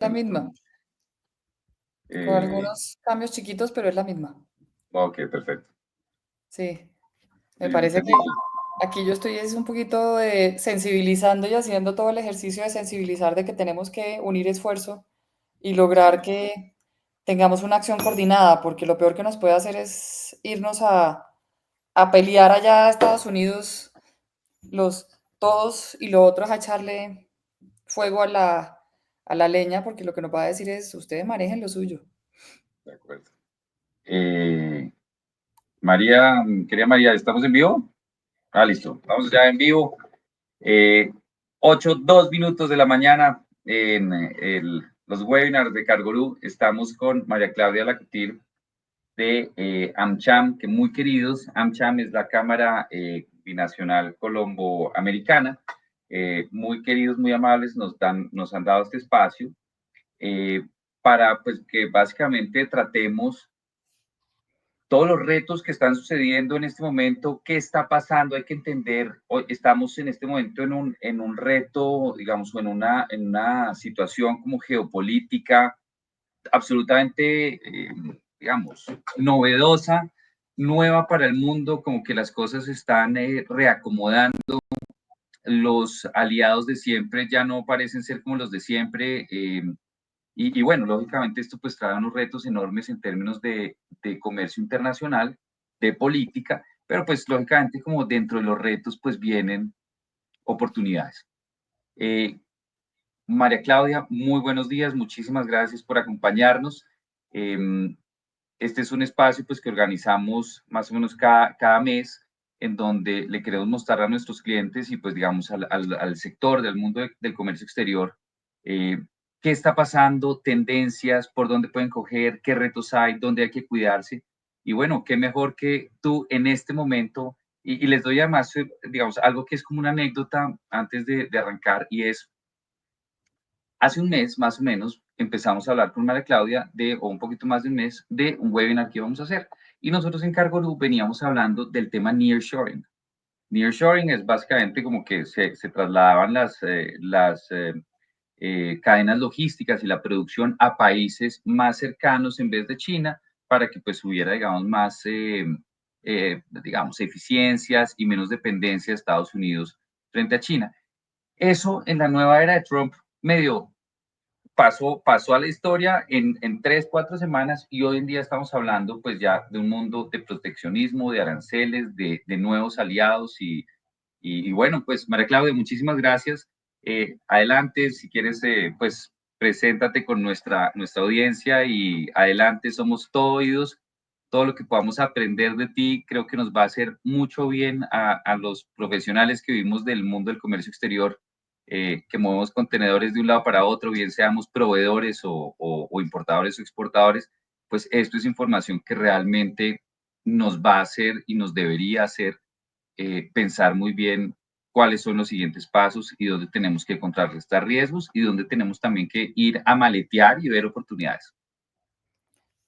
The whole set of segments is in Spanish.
La misma, con Eh, algunos cambios chiquitos, pero es la misma. ok, perfecto. Sí, me parece que Entonces, aquí yo estoy es un poquito sensibilizando y haciendo todo el ejercicio de sensibilizar de que tenemos que unir esfuerzo y lograr que tengamos una acción coordinada, porque lo peor que nos puede hacer es irnos a pelear allá a Estados Unidos, los todos, y lo otro es a echarle fuego a la leña, porque lo que nos va a decir es, ustedes manejen lo suyo. de acuerdo. María, querida María, ¿estamos en vivo? Ah, listo. Estamos ya en vivo. Eh, 8:02 de la mañana en los webinars de Cargorú. Estamos con María Claudia Lacutir de AmCham, que muy queridos. AmCham es la Cámara Binacional Colombo-Americana. Muy queridos, muy amables, nos han dado este espacio eh, para pues, que básicamente tratemos todos los retos que están sucediendo en este momento, qué está pasando, hay que entender, hoy estamos en este momento en un reto, digamos, en una situación como geopolítica absolutamente, digamos, novedosa, nueva para el mundo, como que las cosas se están reacomodando, los aliados de siempre ya no parecen ser como los de siempre. Y bueno, lógicamente esto pues trae unos retos enormes en términos de comercio internacional, de política, pero pues lógicamente como dentro de los retos pues vienen oportunidades. Eh, María Claudia, muy buenos días, muchísimas gracias por acompañarnos. Eh, este es un espacio pues que organizamos más o menos cada mes en donde le queremos mostrar a nuestros clientes y pues digamos al sector del mundo del comercio exterior eh, qué está pasando, tendencias, por dónde pueden coger, qué retos hay, dónde hay que cuidarse. Y bueno, qué mejor que tú en este momento, y les doy además, digamos, algo que es como una anécdota antes de arrancar, y es hace un mes, más o menos, empezamos a hablar con María Claudia o un poquito más de un mes, de un webinar que íbamos a hacer. Y nosotros en Cargorú veníamos hablando del tema nearshoring. Nearshoring es básicamente como que se trasladaban las cadenas logísticas y la producción a países más cercanos en vez de China para que pues hubiera, digamos, más, digamos, eficiencias y menos dependencia de Estados Unidos frente a China. Eso en la nueva era de Trump medio pasó a la historia en 3, 4 semanas y hoy en día estamos hablando pues ya de un mundo de proteccionismo, de aranceles, de nuevos aliados y bueno, pues María Claudia, muchísimas gracias. Adelante, si quieres, pues preséntate con nuestra audiencia y adelante, somos todo oídos. Todo lo que podamos aprender de ti creo que nos va a hacer mucho bien a los profesionales que vivimos del mundo del comercio exterior, que movemos contenedores de un lado para otro, bien seamos proveedores o importadores o exportadores, pues esto es información que realmente nos va a hacer y nos debería hacer pensar muy bien cuáles son los siguientes pasos y dónde tenemos que contrarrestar riesgos y dónde tenemos también que ir a maletear y ver oportunidades.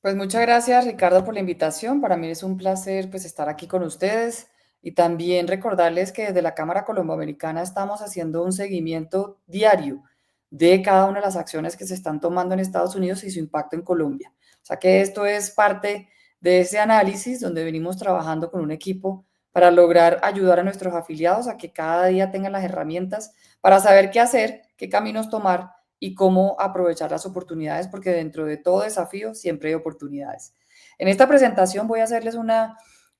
Pues muchas gracias, Ricardo, por la invitación. Para mí es un placer pues estar aquí con ustedes y también recordarles que desde la Cámara Colomboamericana estamos haciendo un seguimiento diario de cada una de las acciones que se están tomando en Estados Unidos y su impacto en Colombia. O sea que esto es parte de ese análisis donde venimos trabajando con un equipo para lograr ayudar a nuestros afiliados a que cada día tengan las herramientas para saber qué hacer, qué caminos tomar y cómo aprovechar las oportunidades, porque dentro de todo desafío siempre hay oportunidades. En esta presentación voy a hacerles un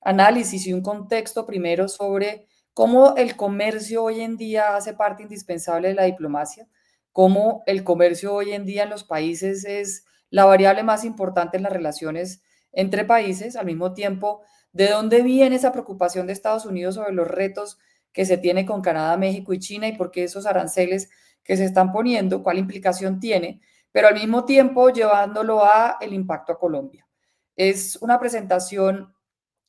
análisis y un contexto primero sobre cómo el comercio hoy en día hace parte indispensable de la diplomacia, cómo el comercio hoy en día en los países es la variable más importante en las relaciones entre países, al mismo tiempo, de dónde viene esa preocupación de Estados Unidos sobre los retos que se tiene con Canadá, México y China y por qué esos aranceles que se están poniendo, cuál implicación tiene, pero al mismo tiempo llevándolo a el impacto a Colombia. Es una presentación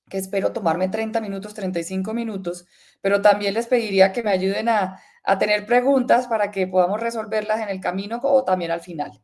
que espero tomarme 30 minutos, 35 minutos, pero también les pediría que me ayuden a tener preguntas para que podamos resolverlas en el camino o también al final.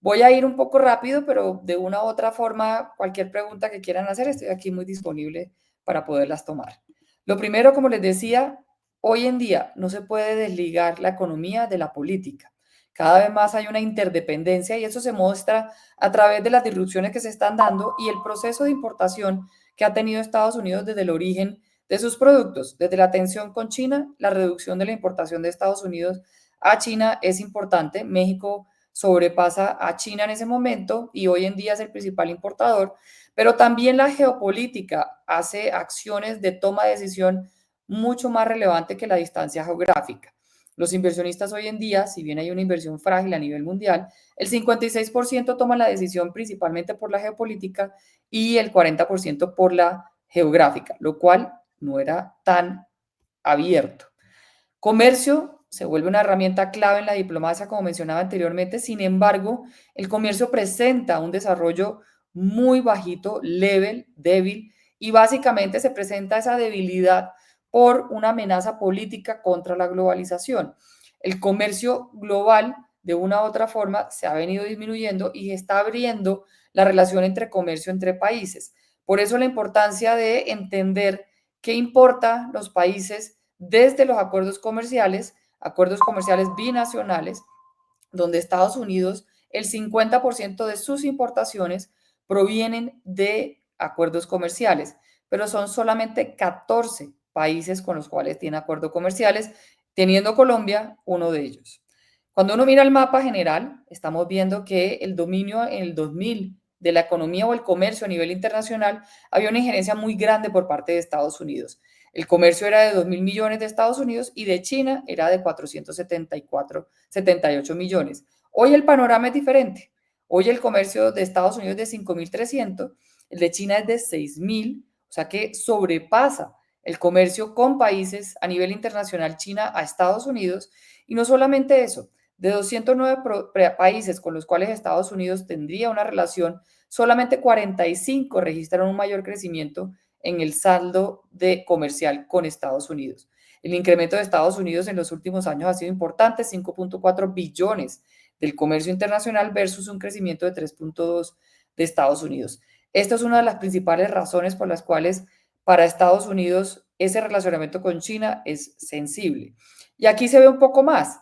Voy a ir un poco rápido, pero de una u otra forma, cualquier pregunta que quieran hacer, estoy aquí muy disponible para poderlas tomar. Lo primero, como les decía, hoy en día no se puede desligar la economía de la política. Cada vez más hay una interdependencia y eso se muestra a través de las disrupciones que se están dando y el proceso de importación que ha tenido Estados Unidos desde el origen de sus productos. Desde la tensión con China, la reducción de la importación de Estados Unidos a China es importante. México sobrepasa a China en ese momento y hoy en día es el principal importador, pero también la geopolítica hace acciones de toma de decisión mucho más relevante que la distancia geográfica. Los inversionistas hoy en día, si bien hay una inversión frágil a nivel mundial, el 56% toman la decisión principalmente por la geopolítica y el 40% por la geográfica, lo cual no era tan abierto. Comercio se vuelve una herramienta clave en la diplomacia, como mencionaba anteriormente. Sin embargo, el comercio presenta un desarrollo muy bajito, level, débil, y básicamente se presenta esa debilidad por una amenaza política contra la globalización. El comercio global, de una u otra forma, se ha venido disminuyendo y está abriendo la relación entre comercio entre países. Por eso la importancia de entender qué importa los países desde los acuerdos comerciales binacionales, donde Estados Unidos, el 50% de sus importaciones provienen de acuerdos comerciales, pero son solamente 14 países con los cuales tiene acuerdos comerciales, teniendo Colombia uno de ellos. Cuando uno mira el mapa general, estamos viendo que el dominio en el 2000 de la economía o el comercio a nivel internacional había una injerencia muy grande por parte de Estados Unidos. El comercio era de 2.000 millones de Estados Unidos y de China era de 478 millones. Hoy el panorama es diferente. Hoy el comercio de Estados Unidos es de 5.300, el de China es de 6.000, o sea que sobrepasa el comercio con países a nivel internacional China a Estados Unidos. Y no solamente eso, de 209 países con los cuales Estados Unidos tendría una relación, solamente 45 registraron un mayor crecimiento en el saldo de comercial con Estados Unidos. El incremento de Estados Unidos en los últimos años ha sido importante, 5.4 billones del comercio internacional versus un crecimiento de 3.2 de Estados Unidos. Esta es una de las principales razones por las cuales para Estados Unidos ese relacionamiento con China es sensible. Y aquí se ve un poco más.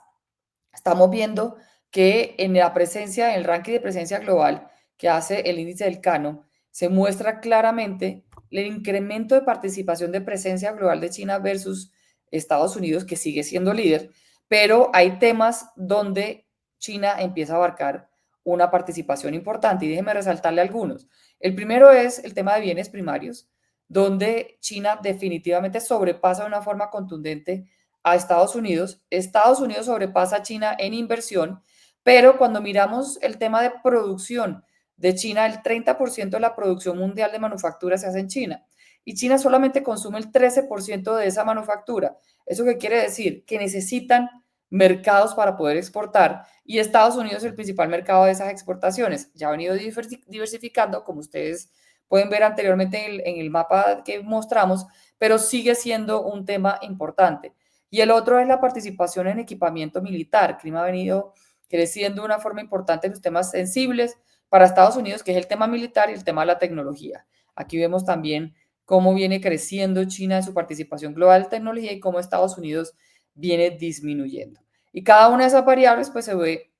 Estamos viendo que en la presencia, en el ranking de presencia global que hace el índice del Cano, se muestra claramente el incremento de participación de presencia global de China versus Estados Unidos, que sigue siendo líder, pero hay temas donde China empieza a abarcar una participación importante y déjeme resaltarle algunos. El primero es el tema de bienes primarios, donde China definitivamente sobrepasa de una forma contundente a Estados Unidos. Estados Unidos sobrepasa a China en inversión, pero cuando miramos el tema de producción de China, el 30% de la producción mundial de manufactura se hace en China y China solamente consume el 13% de esa manufactura. ¿Eso qué quiere decir? Que necesitan mercados para poder exportar y Estados Unidos es el principal mercado de esas exportaciones. Ya ha venido diversificando, como ustedes pueden ver anteriormente en el mapa que mostramos, pero sigue siendo un tema importante. Y el otro es la participación en equipamiento militar. Clima ha venido creciendo de una forma importante en los temas sensibles para Estados Unidos, que es el tema militar y el tema de la tecnología. Aquí vemos también cómo viene creciendo China en su participación global en tecnología y cómo Estados Unidos viene disminuyendo. Y cada una de esas variables pues se ve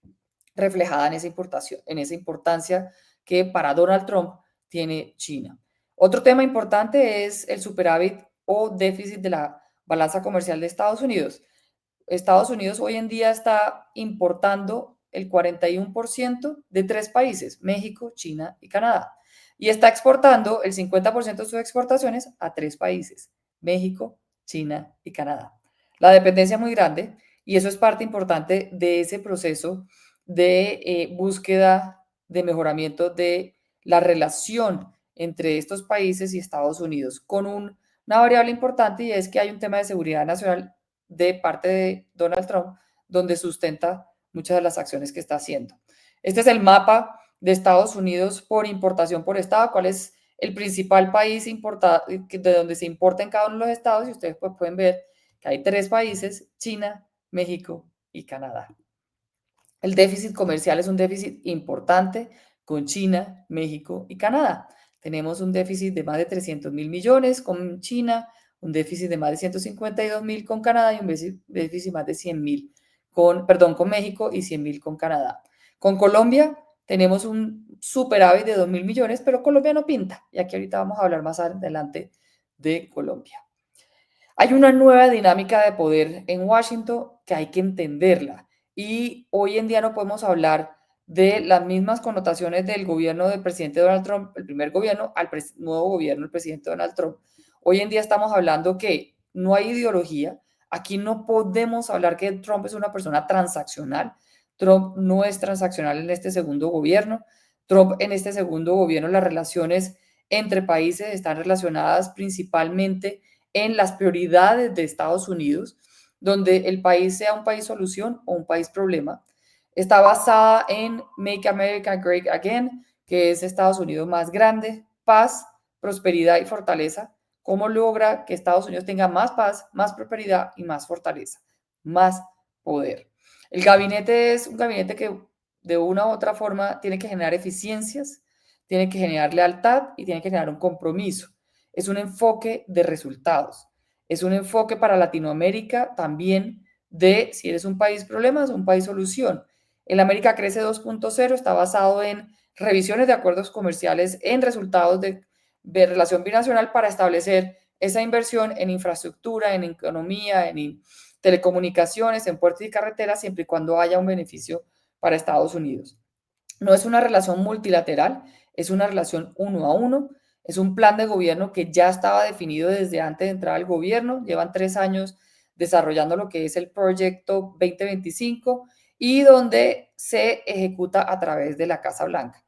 reflejada en esa importación, en esa importancia que para Donald Trump tiene China. Otro tema importante es el superávit o déficit de la balanza comercial de Estados Unidos. Estados Unidos hoy en día está importando el 41% de tres países, México, China y Canadá. Y está exportando el 50% de sus exportaciones a tres países, México, China y Canadá. La dependencia es muy grande y eso es parte importante de ese proceso de búsqueda de mejoramiento de la relación entre estos países y Estados Unidos, con una variable importante y es que hay un tema de seguridad nacional de parte de Donald Trump, donde sustenta muchas de las acciones que está haciendo. Este es el mapa de Estados Unidos por importación por estado, cuál es el principal país de donde se importa en cada uno de los estados, y ustedes pues pueden ver que hay tres países, China, México y Canadá. El déficit comercial es un déficit importante con China, México y Canadá. Tenemos un déficit de más de 300.000 millones con China, un déficit de más de 152.000 con Canadá y un déficit más de 100.000 con México y 100.000 con Canadá. Con Colombia tenemos un superávit de 2.000 millones, pero Colombia no pinta. Y aquí ahorita vamos a hablar más adelante de Colombia. Hay una nueva dinámica de poder en Washington que hay que entenderla. Y hoy en día no podemos hablar de las mismas connotaciones del gobierno del presidente Donald Trump, el primer gobierno, al nuevo gobierno del presidente Donald Trump. Hoy en día estamos hablando que no hay ideología. Aquí no podemos hablar que Trump es una persona transaccional. Trump no es transaccional en este segundo gobierno. Trump en este segundo gobierno, las relaciones entre países están relacionadas principalmente en las prioridades de Estados Unidos, donde el país sea un país solución o un país problema. Está basada en Make America Great Again, que es Estados Unidos más grande, paz, prosperidad y fortaleza. ¿Cómo logra que Estados Unidos tenga más paz, más prosperidad y más fortaleza? Más poder. El gabinete es un gabinete que de una u otra forma tiene que generar eficiencias, tiene que generar lealtad y tiene que generar un compromiso. Es un enfoque de resultados. Es un enfoque para Latinoamérica también de si eres un país problemas o un país solución. El América Crece 2.0 está basado en revisiones de acuerdos comerciales, en resultados de relación binacional para establecer esa inversión en infraestructura, en economía, en telecomunicaciones, en puertos y carreteras, siempre y cuando haya un beneficio para Estados Unidos. No es una relación multilateral, es una relación uno a uno, es un plan de gobierno que ya estaba definido desde antes de entrar al gobierno, llevan 3 años desarrollando lo que es el proyecto 2025 y donde se ejecuta a través de la Casa Blanca.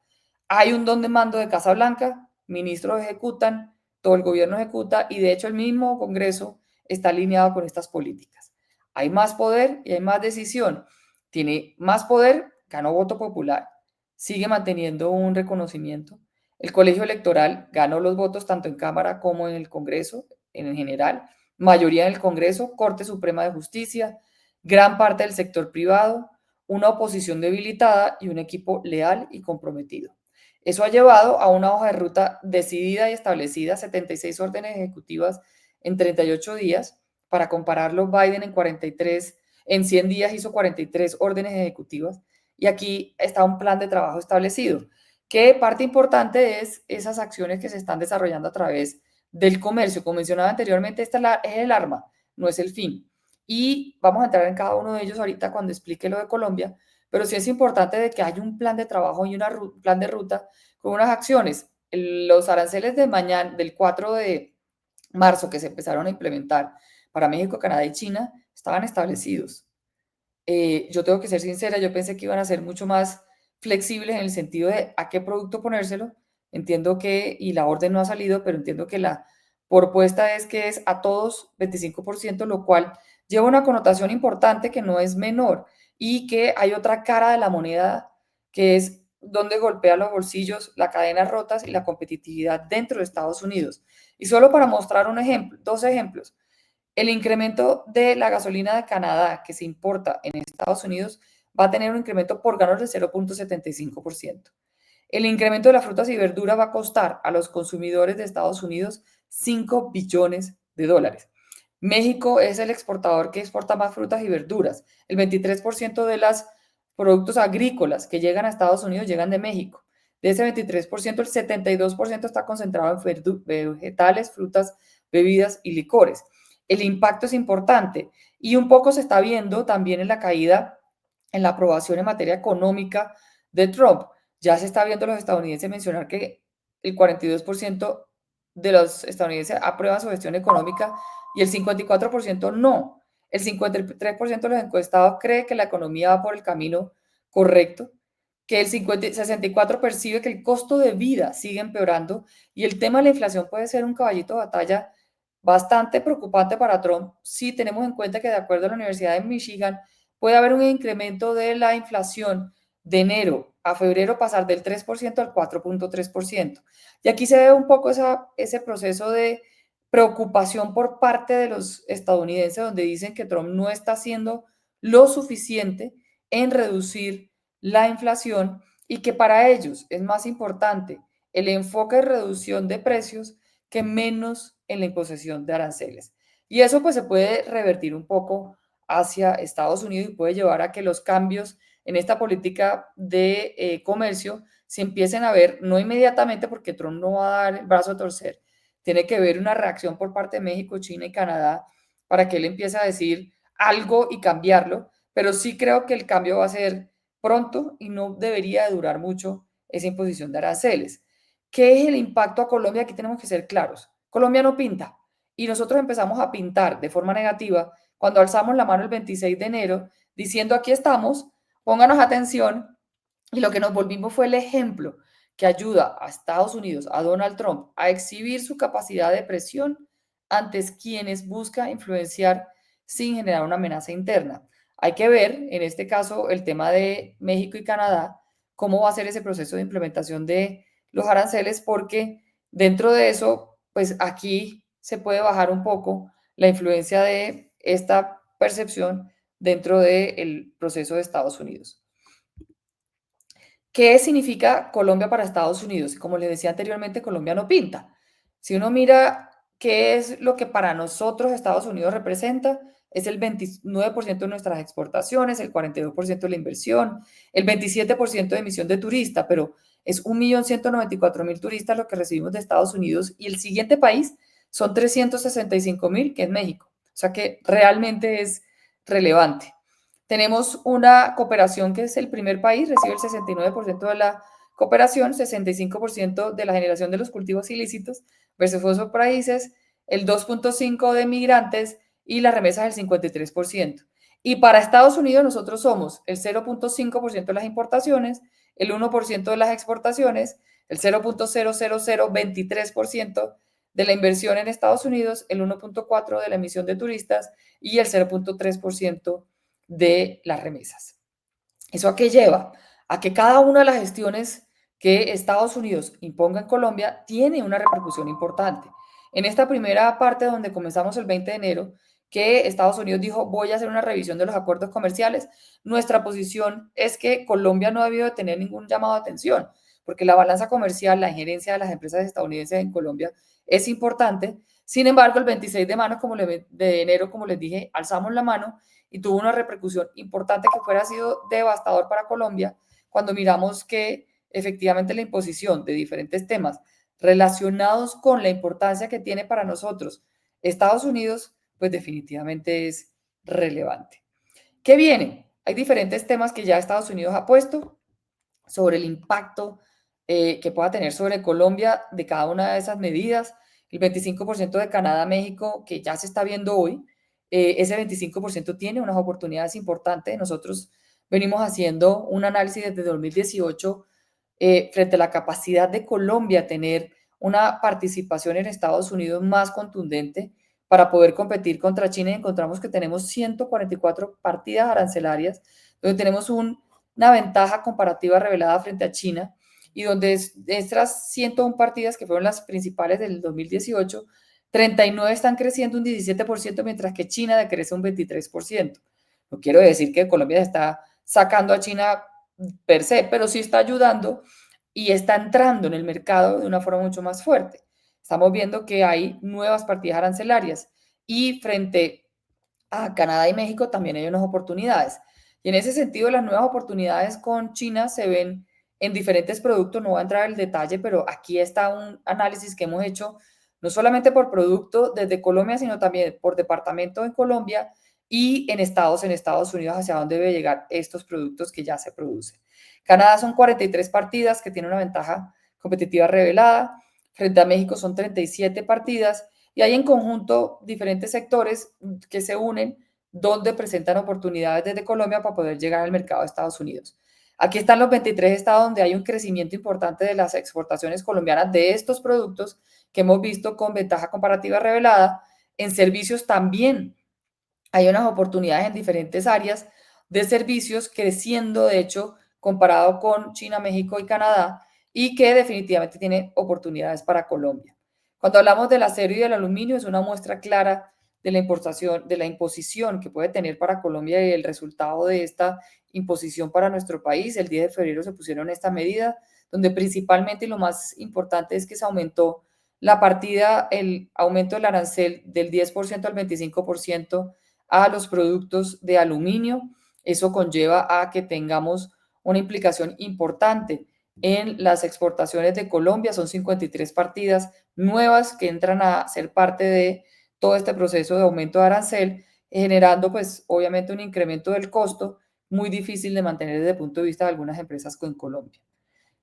Hay un don de mando de Casa Blanca, ministros ejecutan, todo el gobierno ejecuta y de hecho el mismo Congreso está alineado con estas políticas. Hay más poder y hay más decisión. Tiene más poder, ganó voto popular, sigue manteniendo un reconocimiento. El colegio electoral ganó los votos tanto en Cámara como en el Congreso, en general, mayoría en el Congreso, Corte Suprema de Justicia, gran parte del sector privado, una oposición debilitada y un equipo leal y comprometido. Eso ha llevado a una hoja de ruta decidida y establecida, 76 órdenes ejecutivas en 38 días. Para compararlo, Biden en 100 días hizo 43 órdenes ejecutivas y aquí está un plan de trabajo establecido, que parte importante es esas acciones que se están desarrollando a través del comercio. Como mencionaba anteriormente, esta es el arma, no es el fin. Y vamos a entrar en cada uno de ellos ahorita cuando explique lo de Colombia, pero sí es importante de que haya un plan de trabajo y un plan de ruta con unas acciones. Los aranceles de mañana, del 4 de marzo, que se empezaron a implementar para México, Canadá y China, estaban establecidos. Yo tengo que ser sincera, yo pensé que iban a ser mucho más flexibles en el sentido de a qué producto ponérselo. Entiendo que, y la orden no ha salido, pero entiendo que la propuesta es que es a todos 25%, lo cual lleva una connotación importante que no es menor y que hay otra cara de la moneda que es donde golpea los bolsillos, las cadenas rotas y la competitividad dentro de Estados Unidos. Y solo para mostrar un ejemplo, dos ejemplos. El incremento de la gasolina de Canadá que se importa en Estados Unidos va a tener un incremento por galón de 0.75%. El incremento de las frutas y verduras va a costar a los consumidores de Estados Unidos 5 billones de dólares. México es el exportador que exporta más frutas y verduras. El 23% de los productos agrícolas que llegan a Estados Unidos llegan de México. De ese 23%, el 72% está concentrado en vegetales, frutas, bebidas y licores. El impacto es importante y un poco se está viendo también en la caída en la aprobación en materia económica de Trump. Ya se está viendo los estadounidenses mencionar que el 42% de los estadounidenses aprueban su gestión económica y el 54% no. El 53% de los encuestados cree que la economía va por el camino correcto, que el 64% percibe que el costo de vida sigue empeorando y el tema de la inflación puede ser un caballito de batalla bastante preocupante para Trump si tenemos en cuenta que de acuerdo a la Universidad de Michigan puede haber un incremento de la inflación de enero a febrero pasar del 3% al 4.3%. Y aquí se ve un poco ese proceso de preocupación por parte de los estadounidenses donde dicen que Trump no está haciendo lo suficiente en reducir la inflación y que para ellos es más importante el enfoque de reducción de precios que menos en la imposición de aranceles. Y eso pues se puede revertir un poco hacia Estados Unidos y puede llevar a que los cambios en esta política de comercio se empiecen a ver, no inmediatamente porque Trump no va a dar el brazo a torcer, tiene que haber una reacción por parte de México, China y Canadá para que él empiece a decir algo y cambiarlo, pero sí creo que el cambio va a ser pronto y no debería de durar mucho esa imposición de aranceles. ¿Qué es el impacto a Colombia? Aquí tenemos que ser claros. Colombia no pinta y nosotros empezamos a pintar de forma negativa cuando alzamos la mano el 26 de enero diciendo aquí estamos, pónganos atención, y lo que nos volvimos fue el ejemplo que ayuda a Estados Unidos, a Donald Trump, a exhibir su capacidad de presión ante quienes busca influenciar sin generar una amenaza interna. Hay que ver, en este caso, el tema de México y Canadá, cómo va a ser ese proceso de implementación de los aranceles, porque dentro de eso, pues aquí se puede bajar un poco la influencia de esta percepción dentro del proceso de Estados Unidos. ¿Qué significa Colombia para Estados Unidos? Como les decía anteriormente, Colombia no pinta. Si uno mira qué es lo que para nosotros Estados Unidos representa, es el 29% de nuestras exportaciones, el 42% de la inversión, el 27% de emisión de turista, pero es 1.194.000 turistas lo que recibimos de Estados Unidos y el siguiente país son 365.000, que es México. O sea que realmente es relevante. Tenemos una cooperación que es el primer país, recibe el 69% de la cooperación, 65% de la generación de los cultivos ilícitos, versus otros países, el 2.5% de migrantes y las remesas el 53%. Y para Estados Unidos nosotros somos el 0.5% de las importaciones, el 1% de las exportaciones, el 0.00023% de la inversión en Estados Unidos, el 1.4% de la emisión de turistas y el 0.3% de las remesas. ¿Eso a qué lleva? A que cada una de las gestiones que Estados Unidos imponga en Colombia tiene una repercusión importante. En esta primera parte donde comenzamos el 20 de enero, que Estados Unidos dijo voy a hacer una revisión de los acuerdos comerciales, nuestra posición es que Colombia no ha debido de tener ningún llamado de atención, porque la balanza comercial, la injerencia de las empresas estadounidenses en Colombia es importante. Sin embargo, el 26 de enero, como les dije, alzamos la mano y tuvo una repercusión importante que fuera sido devastador para Colombia cuando miramos que efectivamente la imposición de diferentes temas relacionados con la importancia que tiene para nosotros Estados Unidos, pues definitivamente es relevante. ¿Qué viene? Hay diferentes temas que ya Estados Unidos ha puesto sobre el impacto que pueda tener sobre Colombia de cada una de esas medidas. El 25% de Canadá, México, que ya se está viendo hoy, ese 25% tiene unas oportunidades importantes. Nosotros venimos haciendo un análisis desde 2018 frente a la capacidad de Colombia tener una participación en Estados Unidos más contundente para poder competir contra China y encontramos que tenemos 144 partidas arancelarias, donde tenemos una ventaja comparativa revelada frente a China y donde estas 101 partidas que fueron las principales del 2018, 39 están creciendo un 17%, mientras que China decrece un 23%. No quiero decir que Colombia está sacando a China per se, pero sí está ayudando y está entrando en el mercado de una forma mucho más fuerte. Estamos viendo que hay nuevas partidas arancelarias y frente a Canadá y México también hay unas oportunidades. Y en ese sentido, las nuevas oportunidades con China se ven en diferentes productos. No voy a entrar en el detalle, pero aquí está un análisis que hemos hecho no solamente por producto desde Colombia, sino también por departamento en Colombia y en Estados Unidos, hacia dónde debe llegar estos productos que ya se producen. Canadá son 43 partidas que tiene una ventaja competitiva revelada. Frente a México son 37 partidas y hay en conjunto diferentes sectores que se unen donde presentan oportunidades desde Colombia para poder llegar al mercado de Estados Unidos. Aquí están los 23 estados donde hay un crecimiento importante de las exportaciones colombianas de estos productos que hemos visto con ventaja comparativa revelada. En servicios también hay unas oportunidades en diferentes áreas de servicios creciendo, de hecho, comparado con China, México y Canadá, y que definitivamente tiene oportunidades para Colombia. Cuando hablamos del acero y del aluminio, es una muestra clara de la importación, de la imposición que puede tener para Colombia y el resultado de esta imposición para nuestro país. El 10 de febrero se pusieron esta medida, donde principalmente y lo más importante es que se aumentó la partida, el aumento del arancel del 10% al 25% a los productos de aluminio. Eso conlleva a que tengamos una implicación importante en las exportaciones de Colombia. Son 53 partidas nuevas que entran a ser parte de todo este proceso de aumento de arancel, generando pues obviamente un incremento del costo muy difícil de mantener desde el punto de vista de algunas empresas con Colombia.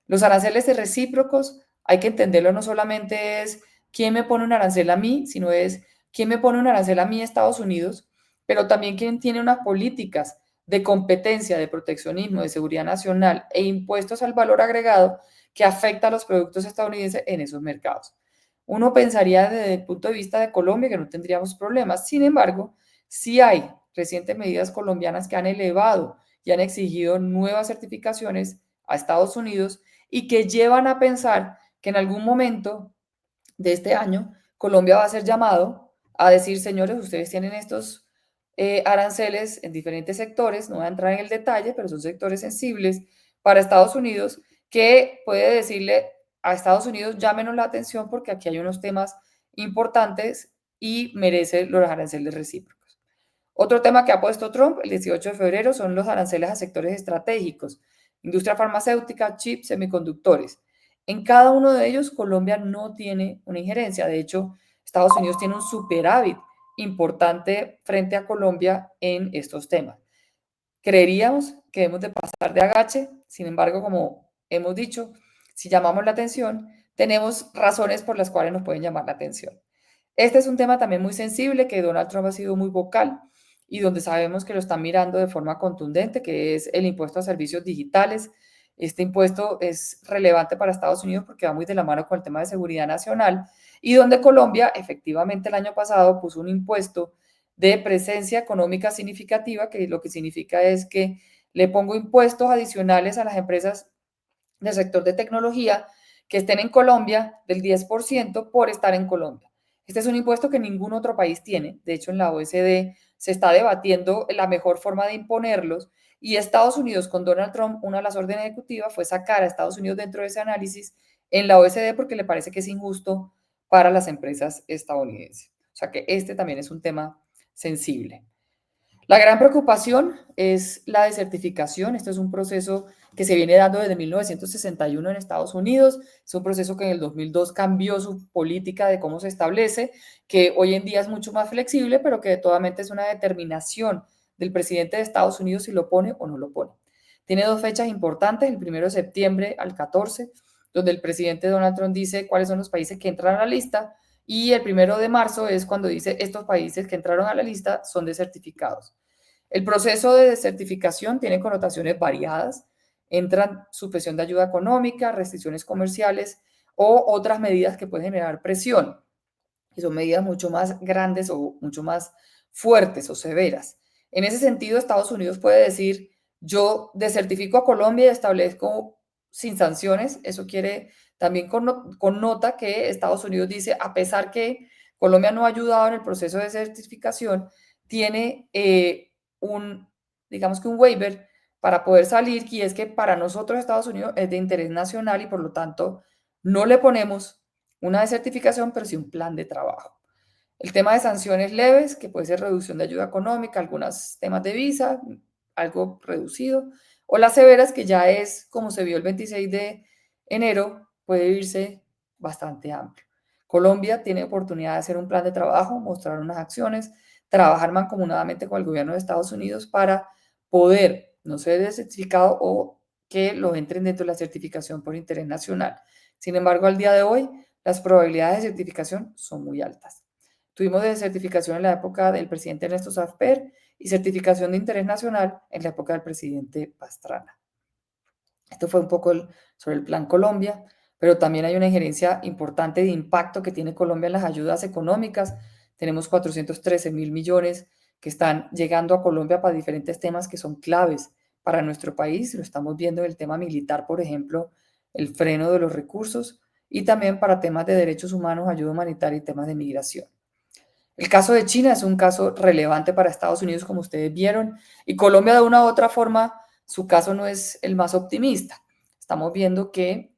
Los aranceles recíprocos, hay que entenderlo, no solamente es quién me pone un arancel a mí, sino es quién me pone un arancel a mí, Estados Unidos, pero también quién tiene unas políticas de competencia, de proteccionismo, de seguridad nacional e impuestos al valor agregado que afecta a los productos estadounidenses en esos mercados. Uno pensaría desde el punto de vista de Colombia que no tendríamos problemas. Sin embargo, sí hay recientes medidas colombianas que han elevado y han exigido nuevas certificaciones a Estados Unidos y que llevan a pensar que en algún momento de este año Colombia va a ser llamado a decir, señores, ustedes tienen estos aranceles en diferentes sectores, no voy a entrar en el detalle, pero son sectores sensibles para Estados Unidos, que puede decirle a Estados Unidos, llámenos la atención porque aquí hay unos temas importantes y merece los aranceles recíprocos. Otro tema que ha puesto Trump el 18 de febrero son los aranceles a sectores estratégicos, industria farmacéutica, chips, semiconductores. En cada uno de ellos, Colombia no tiene una injerencia. De hecho, Estados Unidos tiene un superávit importante frente a Colombia en estos temas. Creeríamos que debemos de pasar de agache, sin embargo, como hemos dicho, si llamamos la atención, tenemos razones por las cuales nos pueden llamar la atención. Este es un tema también muy sensible que Donald Trump ha sido muy vocal y donde sabemos que lo están mirando de forma contundente, que es el impuesto a servicios digitales. Este impuesto es relevante para Estados Unidos porque va muy de la mano con el tema de seguridad nacional y donde Colombia efectivamente el año pasado puso un impuesto de presencia económica significativa, que lo que significa es que le pongo impuestos adicionales a las empresas del sector de tecnología que estén en Colombia del 10% por estar en Colombia. Este es un impuesto que ningún otro país tiene. De hecho, en la OECD se está debatiendo la mejor forma de imponerlos y Estados Unidos con Donald Trump, una de las órdenes ejecutivas fue sacar a Estados Unidos dentro de ese análisis en la OECD porque le parece que es injusto para las empresas estadounidenses. O sea que este también es un tema sensible. La gran preocupación es la desertificación. Este es un proceso que se viene dando desde 1961 en Estados Unidos. Es un proceso que en el 2002 cambió su política de cómo se establece, que hoy en día es mucho más flexible, pero que totalmente es una determinación del presidente de Estados Unidos si lo pone o no lo pone. Tiene dos fechas importantes, el 1 de septiembre al 14, donde el presidente Donald Trump dice cuáles son los países que entran a la lista, y el 1 de marzo es cuando dice estos países que entraron a la lista son desertificados. El proceso de desertificación tiene connotaciones variadas. Entran suspensión de ayuda económica, restricciones comerciales o otras medidas que pueden generar presión, que son medidas mucho más grandes o mucho más fuertes o severas. En ese sentido, Estados Unidos puede decir, yo desertifico a Colombia y establezco sin sanciones. Eso quiere también connota que Estados Unidos dice, a pesar que Colombia no ha ayudado en el proceso de desertificación, tiene digamos que un waiver para poder salir, y es que para nosotros Estados Unidos es de interés nacional y por lo tanto no le ponemos una desertificación, pero sí un plan de trabajo. El tema de sanciones leves, que puede ser reducción de ayuda económica, algunos temas de visa, algo reducido, o las severas, que ya es, como se vio el 26 de enero, puede irse bastante amplio. Colombia tiene oportunidad de hacer un plan de trabajo, mostrar unas acciones, trabajar mancomunadamente con el gobierno de Estados Unidos para poder no ser desertificado o que lo entren dentro de la certificación por interés nacional. Sin embargo, al día de hoy, las probabilidades de certificación son muy altas. Tuvimos de certificación en la época del presidente Ernesto Safper y certificación de interés nacional en la época del presidente Pastrana. Esto fue un poco sobre el Plan Colombia, pero también hay una injerencia importante de impacto que tiene Colombia en las ayudas económicas. Tenemos 413.000 millones que están llegando a Colombia para diferentes temas que son claves para nuestro país. Lo estamos viendo en el tema militar, por ejemplo, el freno de los recursos, y también para temas de derechos humanos, ayuda humanitaria y temas de migración. El caso de China es un caso relevante para Estados Unidos, como ustedes vieron, y Colombia de una u otra forma, su caso no es el más optimista. Estamos viendo que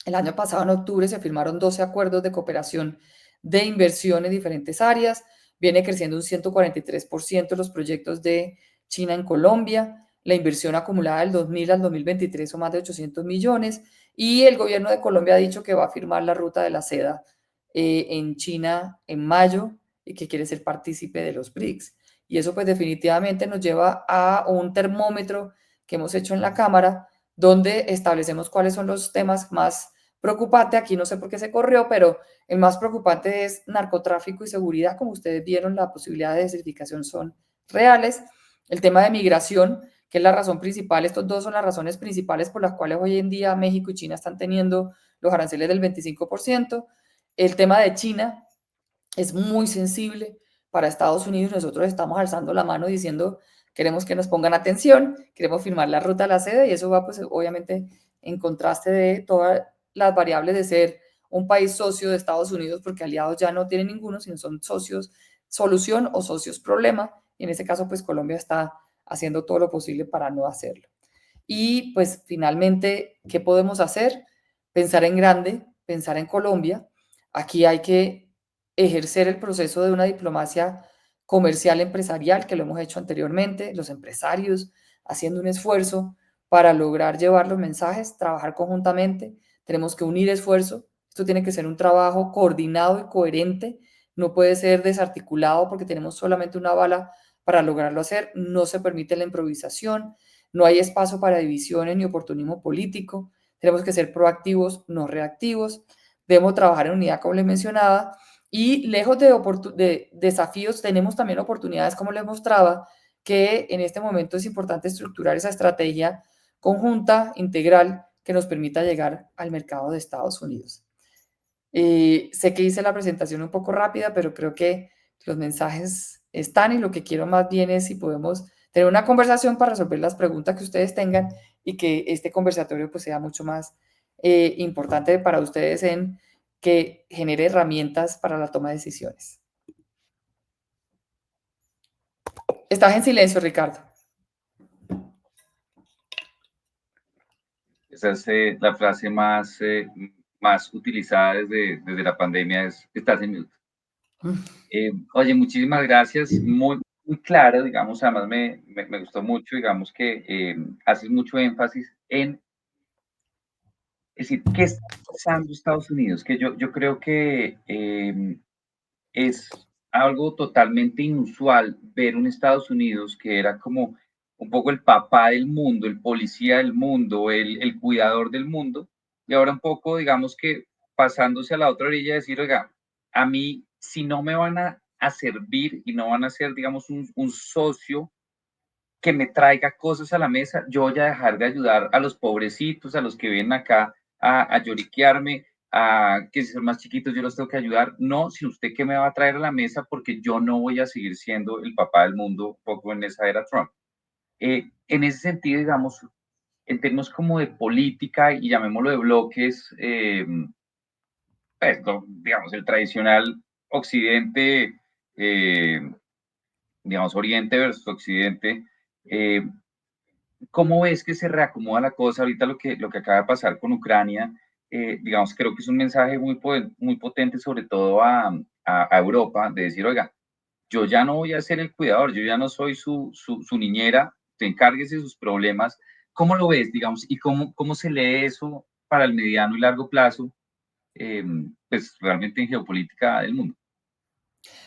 el año pasado, en octubre, se firmaron 12 acuerdos de cooperación de inversión en diferentes áreas, viene creciendo un 143% los proyectos de China en Colombia, la inversión acumulada del 2000 al 2023 son más de 800 millones y el gobierno de Colombia ha dicho que va a firmar la ruta de la seda en China en mayo y que quiere ser partícipe de los BRICS. Y eso pues definitivamente nos lleva a un termómetro que hemos hecho en la Cámara, donde establecemos cuáles son los temas más preocupantes. Aquí no sé por qué se corrió, pero el más preocupante es narcotráfico y seguridad. Como ustedes vieron, la posibilidad de desertificación son reales. El tema de migración, que es la razón principal, estos dos son las razones principales por las cuales hoy en día México y China están teniendo los aranceles del 25%. El tema de China es muy sensible para Estados Unidos. Nosotros estamos alzando la mano diciendo queremos que nos pongan atención, queremos firmar la ruta a la sede y eso va pues obviamente en contraste de todas las variables de ser un país socio de Estados Unidos, porque aliados ya no tienen ninguno, sino son socios solución o socios problema, y en ese caso pues Colombia está haciendo todo lo posible para no hacerlo. Y pues finalmente, ¿qué podemos hacer? Pensar en grande, pensar en Colombia. Aquí hay que ejercer el proceso de una diplomacia comercial empresarial, que lo hemos hecho anteriormente, los empresarios haciendo un esfuerzo para lograr llevar los mensajes, trabajar conjuntamente, tenemos que unir esfuerzos, esto tiene que ser un trabajo coordinado y coherente, no puede ser desarticulado porque tenemos solamente una bala para lograrlo hacer, no se permite la improvisación, no hay espacio para divisiones ni oportunismo político, tenemos que ser proactivos, no reactivos, debemos trabajar en unidad, como les mencionaba, y lejos de desafíos, tenemos también oportunidades, como les mostraba, que en este momento es importante estructurar esa estrategia conjunta, integral, que nos permita llegar al mercado de Estados Unidos. Sé que hice la presentación un poco rápida, pero creo que los mensajes están y lo que quiero más bien es si podemos tener una conversación para resolver las preguntas que ustedes tengan y que este conversatorio pues sea mucho más importante para ustedes en que genere herramientas para la toma de decisiones. Estás en silencio, Ricardo. Esa es la frase más utilizada desde la pandemia, es estás en mute. Oye, muchísimas gracias, muy claro, digamos, además me gustó mucho, digamos que haces mucho énfasis en, es decir, ¿qué está pasando Estados Unidos? Que yo creo que es algo totalmente inusual ver un Estados Unidos que era como un poco el papá del mundo, el policía del mundo, el cuidador del mundo, y ahora un poco, digamos que pasándose a la otra orilla, decir, oiga, a mí, si no me van a servir y no van a ser, digamos, un socio que me traiga cosas a la mesa, yo voy a dejar de ayudar a los pobrecitos, a los que vienen acá a lloriquearme, a que si son más chiquitos yo los tengo que ayudar. No, si usted qué me va a traer a la mesa, porque yo no voy a seguir siendo el papá del mundo, un poco en esa era Trump. En ese sentido, digamos, en términos como de política y llamémoslo de bloques, pues, digamos, el tradicional occidente, eh, digamos, oriente versus occidente, eh, ¿cómo ves que se reacomoda la cosa ahorita lo que acaba de pasar con Ucrania? Digamos, creo que es un mensaje muy potente, sobre todo a Europa, de decir, oiga, yo ya no voy a ser el cuidador, yo ya no soy su niñera, te encárguese de sus problemas. ¿Cómo lo ves, digamos, y cómo se lee eso para el mediano y largo plazo, pues realmente en geopolítica del mundo?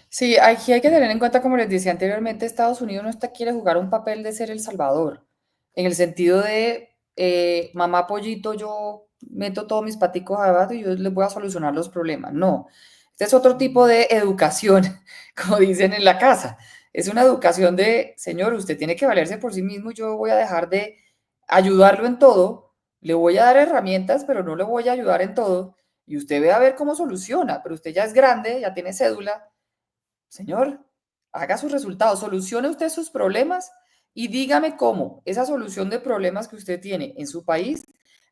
Sí, aquí hay que tener en cuenta, como les decía anteriormente, Estados Unidos no quiere jugar un papel de ser el salvador, en el sentido de mamá pollito, yo meto todos mis paticos abajo y yo les voy a solucionar los problemas. No, este es otro tipo de educación, como dicen en la casa. Es una educación de, señor, usted tiene que valerse por sí mismo, yo voy a dejar de ayudarlo en todo, le voy a dar herramientas, pero no le voy a ayudar en todo, y usted ve a ver cómo soluciona, pero usted ya es grande, ya tiene cédula. Señor, haga sus resultados, solucione usted sus problemas y dígame cómo esa solución de problemas que usted tiene en su país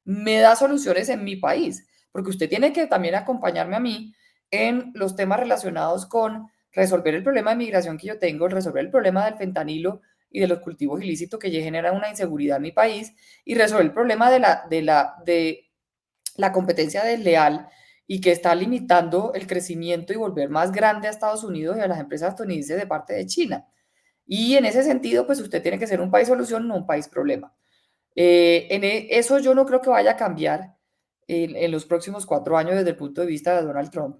me da soluciones en mi país, porque usted tiene que también acompañarme a mí en los temas relacionados con resolver el problema de migración que yo tengo, resolver el problema del fentanilo y de los cultivos ilícitos que ya generan una inseguridad en mi país y resolver el problema de la competencia desleal y que está limitando el crecimiento y volver más grande a Estados Unidos y a las empresas estadounidenses de parte de China. Y en ese sentido, pues usted tiene que ser un país solución, no un país problema. Eso yo no creo que vaya a cambiar en los próximos 4 años desde el punto de vista de Donald Trump.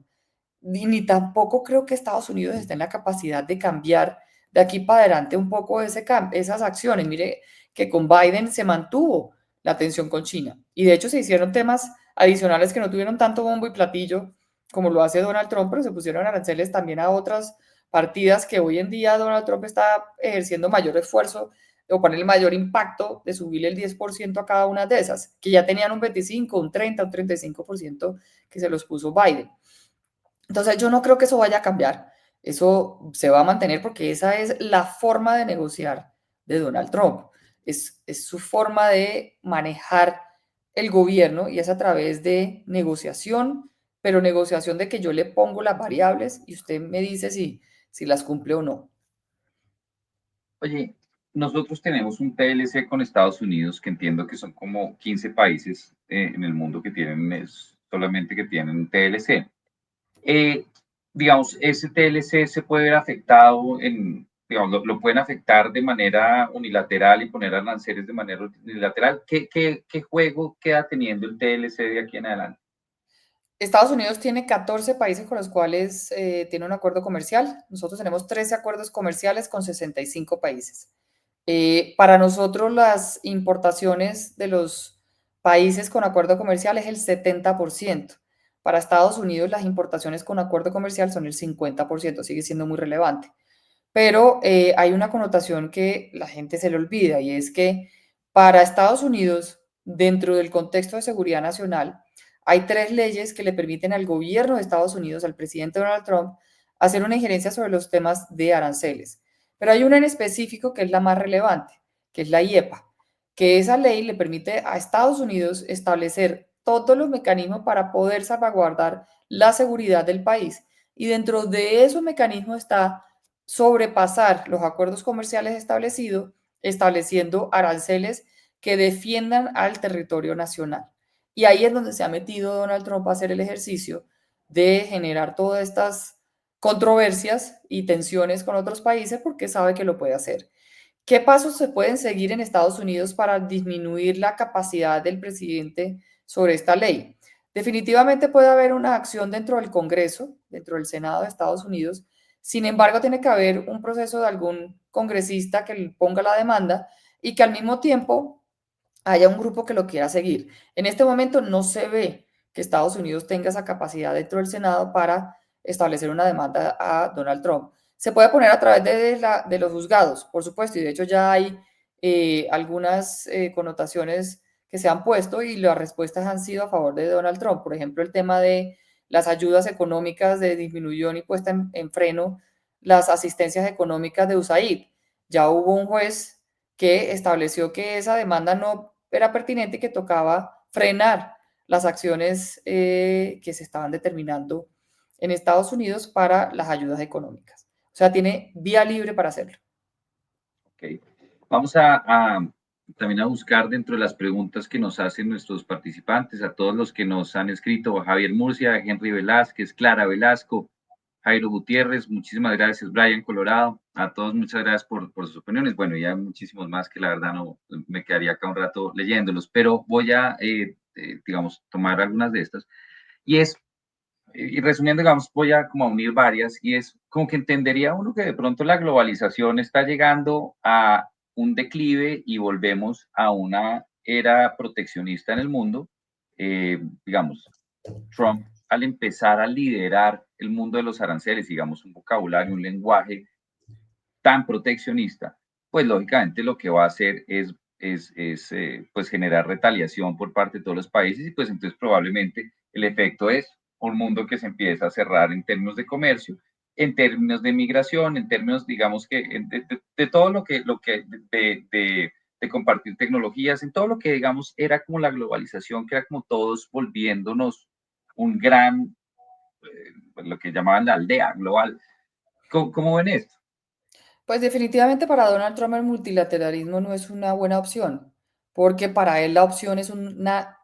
Ni tampoco creo que Estados Unidos esté en la capacidad de cambiar de aquí para adelante un poco esas acciones. Mire que con Biden se mantuvo la tensión con China y de hecho se hicieron temas adicionales que no tuvieron tanto bombo y platillo como lo hace Donald Trump, pero se pusieron aranceles también a otras partidas que hoy en día Donald Trump está ejerciendo mayor esfuerzo o poner el mayor impacto de subirle el 10% a cada una de esas, que ya tenían un 25, un 30, un 35% que se los puso Biden. Entonces yo no creo que eso vaya a cambiar. Eso se va a mantener porque esa es la forma de negociar de Donald Trump. Es su forma de manejar el gobierno y es a través de negociación, pero negociación de que yo le pongo las variables y usted me dice si las cumple o no. Oye, nosotros tenemos un TLC con Estados Unidos que entiendo que son como 15 países en el mundo que tienen solamente que tienen TLC. Eh, digamos, ese TLC se puede ver afectado digamos, lo pueden afectar de manera unilateral y poner aranceles de manera unilateral. ¿Qué juego queda teniendo el TLC de aquí en adelante? Estados Unidos tiene 14 países con los cuales tiene un acuerdo comercial. Nosotros tenemos 13 acuerdos comerciales con 65 países. Para nosotros las importaciones de los países con acuerdo comercial es el 70%. Para Estados Unidos las importaciones con acuerdo comercial son el 50%, sigue siendo muy relevante. Pero hay una connotación que la gente se le olvida y es que para Estados Unidos, dentro del contexto de seguridad nacional, hay 3 leyes que le permiten al gobierno de Estados Unidos, al presidente Donald Trump, hacer una injerencia sobre los temas de aranceles. Pero hay una en específico que es la más relevante, que es la IEPA, que esa ley le permite a Estados Unidos establecer todos los mecanismos para poder salvaguardar la seguridad del país. Y dentro de esos mecanismos está sobrepasar los acuerdos comerciales establecidos, estableciendo aranceles que defiendan al territorio nacional. Y ahí es donde se ha metido Donald Trump a hacer el ejercicio de generar todas estas controversias y tensiones con otros países porque sabe que lo puede hacer. ¿Qué pasos se pueden seguir en Estados Unidos para disminuir la capacidad del presidente sobre esta ley? Definitivamente puede haber una acción dentro del Congreso, dentro del Senado de Estados Unidos. Sin embargo, tiene que haber un proceso de algún congresista que ponga la demanda y que al mismo tiempo haya un grupo que lo quiera seguir. En este momento no se ve que Estados Unidos tenga esa capacidad dentro del Senado para establecer una demanda a Donald Trump. Se puede poner a través de los juzgados, por supuesto, y de hecho ya hay algunas connotaciones que se han puesto y las respuestas han sido a favor de Donald Trump. Por ejemplo, el tema de las ayudas económicas de disminución y puesta en freno las asistencias económicas de USAID. Ya hubo un juez que estableció que esa demanda no era pertinente y que tocaba frenar las acciones que se estaban determinando en Estados Unidos para las ayudas económicas. O sea, tiene vía libre para hacerlo. Okay. Vamos también a buscar dentro de las preguntas que nos hacen nuestros participantes, a todos los que nos han escrito, Javier Murcia, Henry Velázquez, Clara Velasco, Jairo Gutiérrez, muchísimas gracias, Brian Colorado, a todos muchas gracias por sus opiniones. Bueno, ya hay muchísimos más que la verdad no me quedaría acá un rato leyéndolos, pero voy a, digamos, tomar algunas de estas. Y y resumiendo, digamos, voy a como a unir varias y es como que entendería uno que de pronto la globalización está llegando a un declive y volvemos a una era proteccionista en el mundo. Digamos, Trump al empezar a liderar el mundo de los aranceles, digamos, un vocabulario, un lenguaje tan proteccionista, pues lógicamente lo que va a hacer pues generar retaliación por parte de todos los países y pues entonces probablemente el efecto es un mundo que se empieza a cerrar en términos de comercio, en términos de migración, en términos, digamos que de todo de compartir tecnologías, en todo lo que digamos era como la globalización, que era como todos volviéndonos un gran, lo que llamaban la aldea global. ¿Cómo ven esto? Pues definitivamente para Donald Trump el multilateralismo no es una buena opción, porque para él la opción es una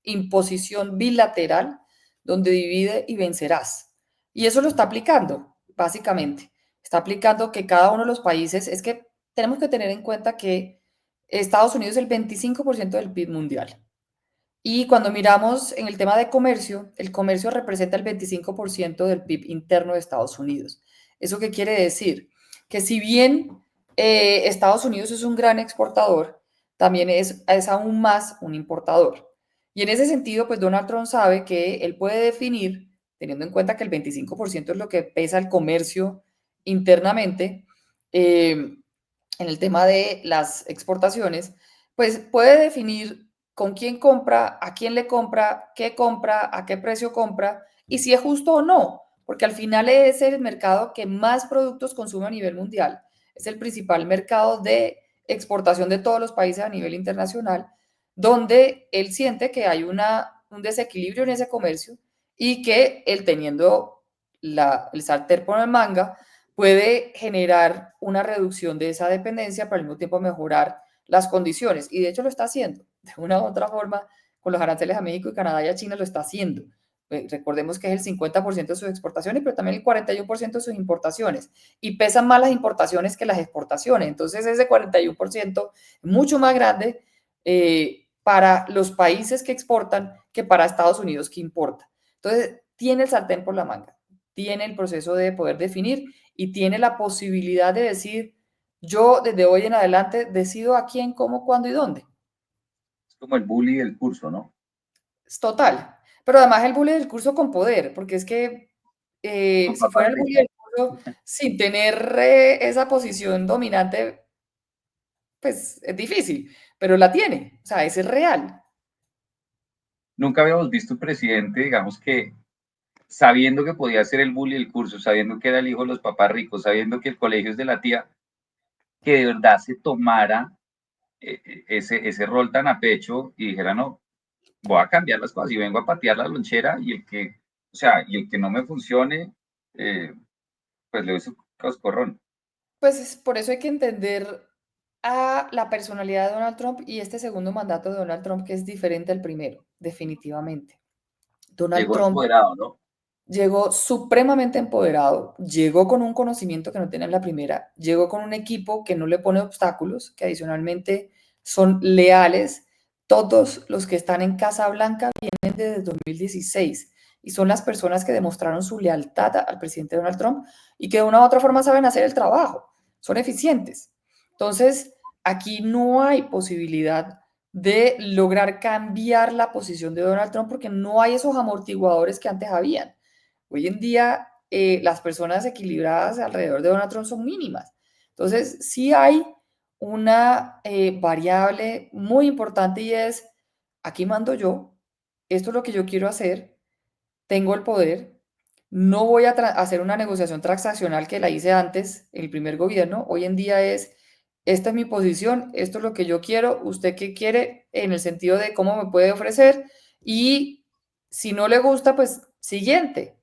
imposición bilateral donde divide y vencerás. Y eso lo está aplicando, básicamente. Está aplicando que cada uno de los países, es que tenemos que tener en cuenta que Estados Unidos es el 25% del PIB mundial. Y cuando miramos en el tema de comercio, el comercio representa el 25% del PIB interno de Estados Unidos. ¿Eso qué quiere decir? Que si bien Estados Unidos es un gran exportador, también es aún más un importador. Y en ese sentido, pues Donald Trump sabe que él puede definir, teniendo en cuenta que el 25% es lo que pesa el comercio internamente, en el tema de las exportaciones, pues puede definir con quién compra, a quién le compra, a qué precio compra y si es justo o no, porque al final es el mercado que más productos consume a nivel mundial, es el principal mercado de exportación de todos los países a nivel internacional, donde él siente que hay un desequilibrio en ese comercio y que él teniendo el sartén por el manga puede generar una reducción de esa dependencia, pero al mismo tiempo mejorar las condiciones. Y de hecho lo está haciendo. De una u otra forma, con los aranceles a México y Canadá y a China lo está haciendo. Recordemos que es el 50% de sus exportaciones, pero también el 41% de sus importaciones. Y pesan más las importaciones que las exportaciones. Entonces ese 41% es mucho más grande para los países que exportan que para Estados Unidos que importa. Entonces tiene el sartén por la manga, tiene el proceso de poder definir y tiene la posibilidad de decir, yo desde hoy en adelante decido a quién, cómo, cuándo y dónde. Es como el bully del curso, ¿no? Es total. Pero además el bullying del curso con poder, porque es que Con si papas fuera el bullying ricas. del curso sin tener esa posición dominante, pues es difícil, pero la tiene, o sea, ese es real. Nunca habíamos visto un presidente, digamos que sabiendo que podía ser el bully del curso, sabiendo que era el hijo de los papás ricos, sabiendo que el colegio es de la tía, que de verdad se tomara ese rol tan a pecho y dijera, no, voy a cambiar las cosas y vengo a patear la lonchera y el que, o sea, y el que no me funcione, eh, pues le doy su coscorrón. Pues por eso hay que entender a la personalidad de Donald Trump y este segundo mandato de Donald Trump, que es diferente al primero, definitivamente. Donald Llegó Trump empoderado, ¿no? llegó supremamente empoderado, llegó con un conocimiento que no tenía en la primera, llegó con un equipo que no le pone obstáculos, que adicionalmente son leales. Todos los que están en Casa Blanca vienen desde 2016 y son las personas que demostraron su lealtad al presidente Donald Trump y que de una u otra forma saben hacer el trabajo, son eficientes. Entonces, aquí no hay posibilidad de lograr cambiar la posición de Donald Trump porque no hay esos amortiguadores que antes habían. Hoy en día, las personas equilibradas alrededor de Donald Trump son mínimas. Entonces, sí hay una variable muy importante y es, aquí mando yo, esto es lo que yo quiero hacer, tengo el poder, no voy a hacer una negociación transaccional que la hice antes, en el primer gobierno, hoy en día es, esta es mi posición, esto es lo que yo quiero, usted qué quiere en el sentido de cómo me puede ofrecer y si no le gusta, pues siguiente.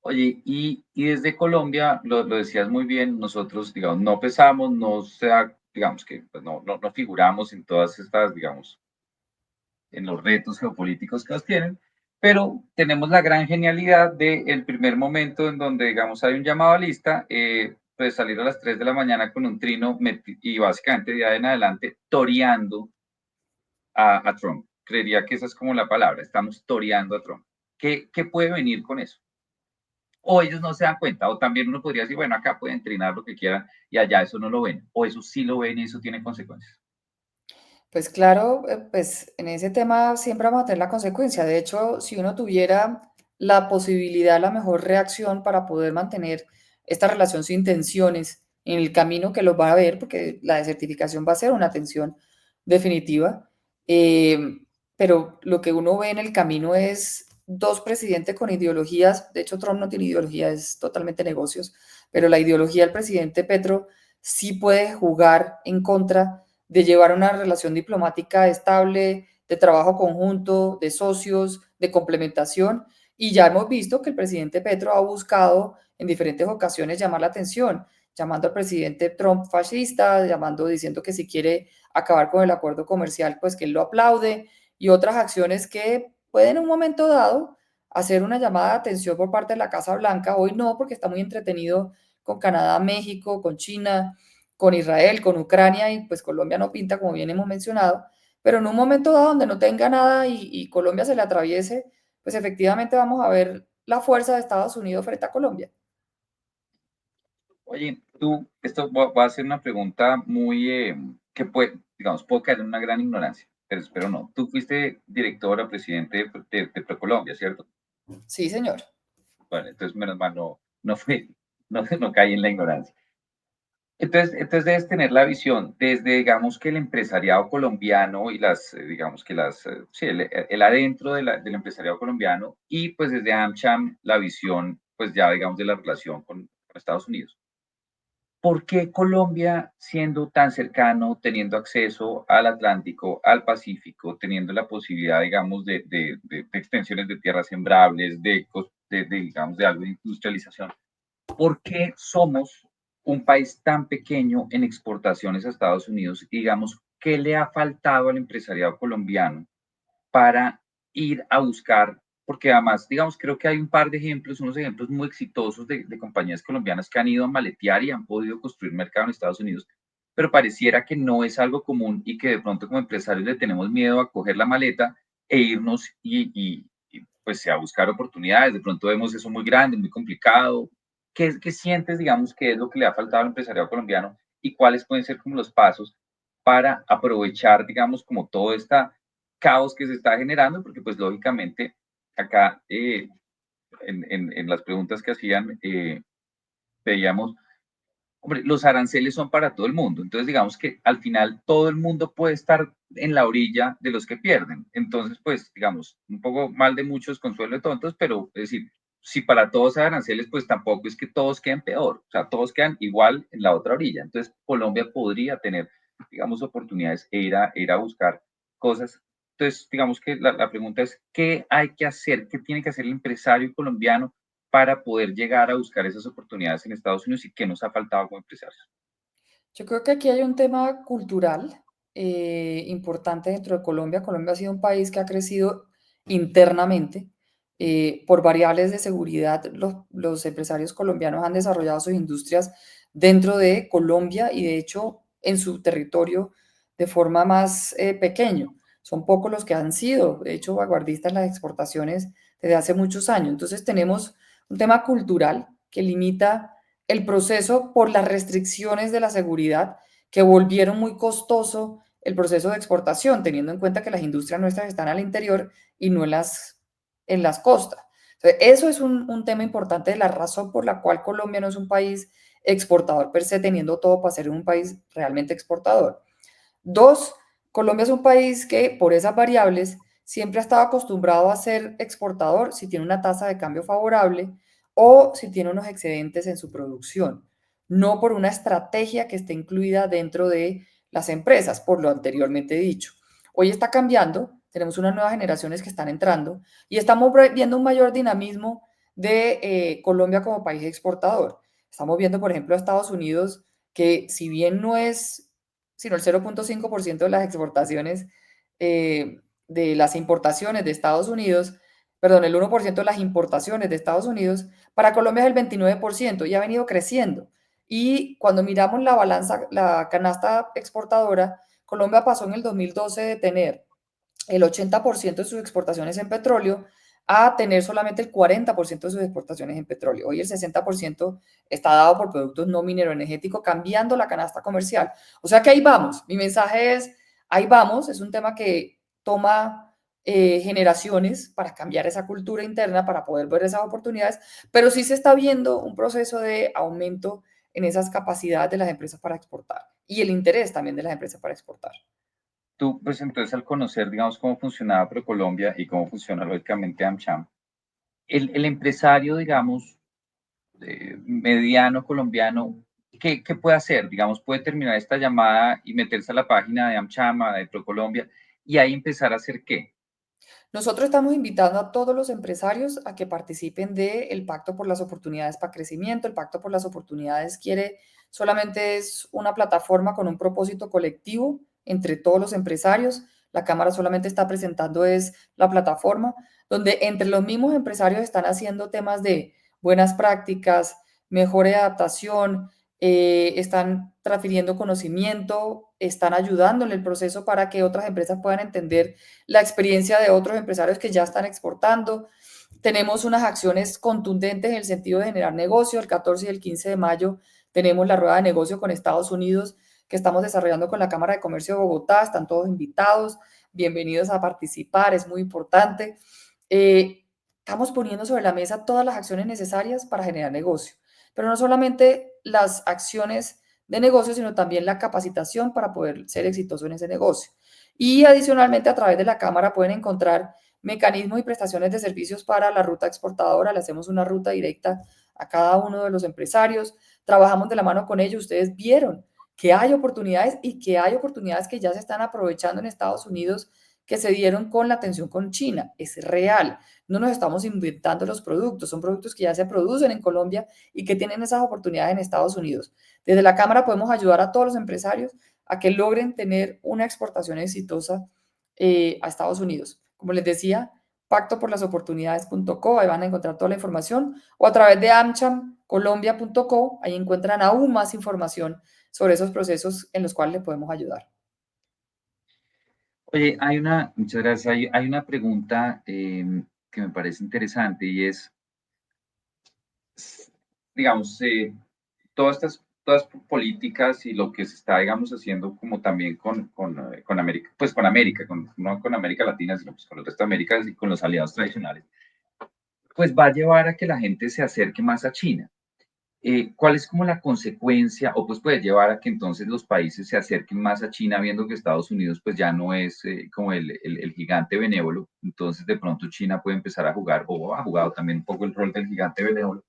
Oye, y desde Colombia, lo decías muy bien, nosotros, digamos, no pesamos, no sea, digamos que pues no figuramos en todas estas, digamos, en los retos geopolíticos que nos tienen, pero tenemos la gran genialidad del primer momento en donde, digamos, hay un llamado a lista, pues salir a las 3 de la mañana con un trino y básicamente de ahí en adelante toreando a Trump. Creería que esa es como la palabra, estamos toreando a Trump. ¿Qué puede venir con eso? O ellos no se dan cuenta, o también uno podría decir, bueno, acá pueden trinar lo que quieran y allá eso no lo ven, o eso sí lo ven y eso tiene consecuencias. Pues claro, pues en ese tema siempre vamos a tener la consecuencia. De hecho, si uno tuviera la posibilidad, la mejor reacción para poder mantener esta relación sin tensiones en el camino que los va a ver, porque la desertificación va a ser una tensión definitiva, eh, pero lo que uno ve en el camino es dos presidentes con ideologías, de hecho Trump no tiene ideología, es totalmente negocios, pero la ideología del presidente Petro sí puede jugar en contra de llevar una relación diplomática estable, de trabajo conjunto, de socios, de complementación. Y ya hemos visto que el presidente Petro ha buscado en diferentes ocasiones llamar la atención, llamando al presidente Trump fascista, llamando, diciendo que si quiere acabar con el acuerdo comercial, pues que él lo aplaude, y otras acciones que puede en un momento dado hacer una llamada de atención por parte de la Casa Blanca. Hoy no, porque está muy entretenido con Canadá, México, con China, con Israel, con Ucrania y pues Colombia no pinta, como bien hemos mencionado. Pero en un momento dado donde no tenga nada y Colombia se le atraviese, pues efectivamente vamos a ver la fuerza de Estados Unidos frente a Colombia. Oye, tú, esto va a ser una pregunta muy, que puede, digamos, puedo caer en una gran ignorancia, pero espero no. Tú fuiste director o presidente de ProColombia, ¿cierto? Sí, señor. Bueno, entonces menos mal no fui, no caí en la ignorancia. Entonces debes tener la visión desde, digamos, que el empresariado colombiano y las, digamos que las, sí, el adentro del empresariado colombiano y pues desde AmCham la visión, pues ya digamos de la relación con Estados Unidos. ¿Por qué Colombia, siendo tan cercano, teniendo acceso al Atlántico, al Pacífico, teniendo la posibilidad, digamos, de extensiones de tierras sembrables, digamos, de algo de industrialización? ¿Por qué somos un país tan pequeño en exportaciones a Estados Unidos? Y digamos, ¿qué le ha faltado al empresariado colombiano para ir a buscar? Porque además, digamos, creo que hay un par de ejemplos, unos ejemplos muy exitosos de compañías colombianas que han ido a maletear y han podido construir mercado en Estados Unidos, pero pareciera que no es algo común y que de pronto como empresarios le tenemos miedo a coger la maleta e irnos pues a buscar oportunidades. De pronto vemos eso muy grande, muy complicado. ¿Qué sientes, digamos, que es lo que le ha faltado al empresariado colombiano y cuáles pueden ser como los pasos para aprovechar, digamos, como todo este caos que se está generando? Porque pues lógicamente acá en las preguntas que hacían veíamos, hombre, los aranceles son para todo el mundo. Entonces, digamos que al final todo el mundo puede estar en la orilla de los que pierden. Entonces, pues, digamos, un poco mal de muchos, consuelo de tontos, pero es decir, si para todos hay aranceles, pues tampoco es que todos queden peor. O sea, todos quedan igual en la otra orilla. Entonces, Colombia podría tener, digamos, oportunidades ir a buscar cosas. Entonces, digamos que la pregunta es, ¿qué hay que hacer? ¿Qué tiene que hacer el empresario colombiano para poder llegar a buscar esas oportunidades en Estados Unidos y qué nos ha faltado como empresarios? Yo creo que aquí hay un tema cultural importante dentro de Colombia. Colombia ha sido un país que ha crecido internamente. Por variables de seguridad, los empresarios colombianos han desarrollado sus industrias dentro de Colombia y de hecho en su territorio de forma más pequeño. Son pocos los que han sido, de hecho, vanguardistas en las exportaciones desde hace muchos años. Entonces tenemos un tema cultural que limita el proceso por las restricciones de la seguridad que volvieron muy costoso el proceso de exportación, teniendo en cuenta que las industrias nuestras están al interior y no en las costas. Entonces, eso es un tema importante de la razón por la cual Colombia no es un país exportador per se, teniendo todo para ser un país realmente exportador. Dos, Colombia es un país que por esas variables siempre ha estado acostumbrado a ser exportador si tiene una tasa de cambio favorable o si tiene unos excedentes en su producción, no por una estrategia que esté incluida dentro de las empresas, por lo anteriormente dicho. Hoy está cambiando, tenemos unas nuevas generaciones que están entrando y estamos viendo un mayor dinamismo de Colombia como país exportador. Estamos viendo, por ejemplo, a Estados Unidos, que si bien no es sino el 0,5% de las exportaciones, de las importaciones de Estados Unidos, perdón, el 1% de las importaciones de Estados Unidos, para Colombia es el 29% y ha venido creciendo. Y cuando miramos la balanza, la canasta exportadora, Colombia pasó en el 2012 de tener el 80% de sus exportaciones en petróleo a tener solamente el 40% de sus exportaciones en petróleo. Hoy el 60% está dado por productos no minero-energéticos, cambiando la canasta comercial. O sea que ahí vamos. Mi mensaje es, ahí vamos. Es un tema que toma generaciones para cambiar esa cultura interna, para poder ver esas oportunidades, pero sí se está viendo un proceso de aumento en esas capacidades de las empresas para exportar y el interés también de las empresas para exportar. Tú, pues entonces al conocer, digamos, cómo funcionaba ProColombia y cómo funciona lógicamente AmCham, el empresario, digamos, mediano colombiano, ¿qué puede hacer? Digamos, puede terminar esta llamada y meterse a la página de AmCham, de ProColombia, y ahí empezar a hacer qué. Nosotros estamos invitando a todos los empresarios a que participen del Pacto por las Oportunidades para Crecimiento. El Pacto por las Oportunidades solamente es una plataforma con un propósito colectivo entre todos los empresarios. La Cámara solamente está presentando es la plataforma, donde entre los mismos empresarios están haciendo temas de buenas prácticas, mejor adaptación, están transfiriendo conocimiento, están ayudando en el proceso para que otras empresas puedan entender la experiencia de otros empresarios que ya están exportando. Tenemos unas acciones contundentes en el sentido de generar negocio. El 14 y el 15 de mayo tenemos la rueda de negocio con Estados Unidos que estamos desarrollando con la Cámara de Comercio de Bogotá. Están todos invitados, bienvenidos a participar, es muy importante. Estamos poniendo sobre la mesa todas las acciones necesarias para generar negocio, pero no solamente las acciones de negocio, sino también la capacitación para poder ser exitoso en ese negocio. Y adicionalmente a través de la Cámara pueden encontrar mecanismos y prestaciones de servicios para la ruta exportadora. Le hacemos una ruta directa a cada uno de los empresarios. Trabajamos de la mano con ellos. Ustedes vieron que hay oportunidades y que hay oportunidades que ya se están aprovechando en Estados Unidos que se dieron con la atención con China. Es real. No nos estamos inventando los productos. Son productos que ya se producen en Colombia y que tienen esas oportunidades en Estados Unidos. Desde la Cámara podemos ayudar a todos los empresarios a que logren tener una exportación exitosa a Estados Unidos. Como les decía, pactoporlasoportunidades.co, ahí van a encontrar toda la información, o a través de amchamcolombia.co, ahí encuentran aún más información sobre esos procesos en los cuales le podemos ayudar. Oye, muchas gracias, hay una pregunta que me parece interesante y es, digamos, todas políticas y lo que se está, digamos, haciendo como también con América, pues con América, no con América Latina, sino pues con el resto de América y con los aliados tradicionales, pues va a llevar a que la gente se acerque más a China. ¿Cuál es como la consecuencia o pues puede llevar a que entonces los países se acerquen más a China viendo que Estados Unidos pues ya no es como el gigante benévolo? Entonces de pronto China puede empezar a jugar o ha jugado también un poco el rol del gigante benévolo.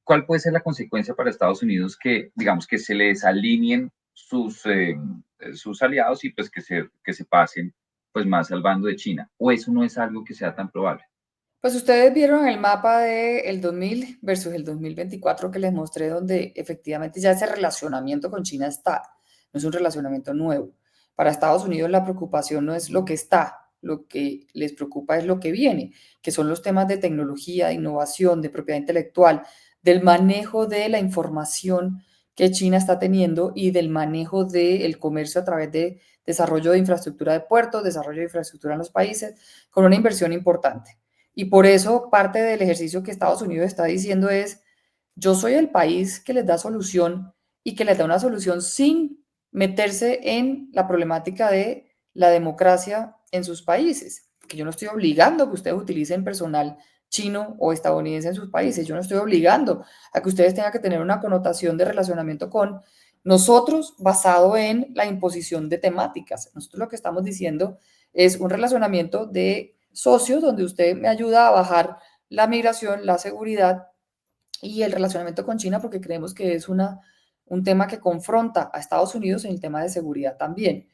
¿Cuál puede ser la consecuencia para Estados Unidos que, digamos, que se le desalineen sus aliados y pues que se pasen pues más al bando de China? ¿O eso no es algo que sea tan probable? Pues ustedes vieron el mapa del 2000 versus el 2024 que les mostré, donde efectivamente ya ese relacionamiento con China está, no es un relacionamiento nuevo. Para Estados Unidos la preocupación no es lo que está, lo que les preocupa es lo que viene, que son los temas de tecnología, de innovación, de propiedad intelectual, del manejo de la información que China está teniendo y del manejo del comercio a través de desarrollo de infraestructura de puertos, desarrollo de infraestructura en los países, con una inversión importante. Y por eso parte del ejercicio que Estados Unidos está diciendo es, yo soy el país que les da solución y que les da una solución sin meterse en la problemática de la democracia en sus países. Que yo no estoy obligando a que ustedes utilicen personal chino o estadounidense en sus países. Yo no estoy obligando a que ustedes tengan que tener una connotación de relacionamiento con nosotros basado en la imposición de temáticas. Nosotros lo que estamos diciendo es un relacionamiento de socios donde usted me ayuda a bajar la migración, la seguridad y el relacionamiento con China porque creemos que es un tema que confronta a Estados Unidos en el tema de seguridad también.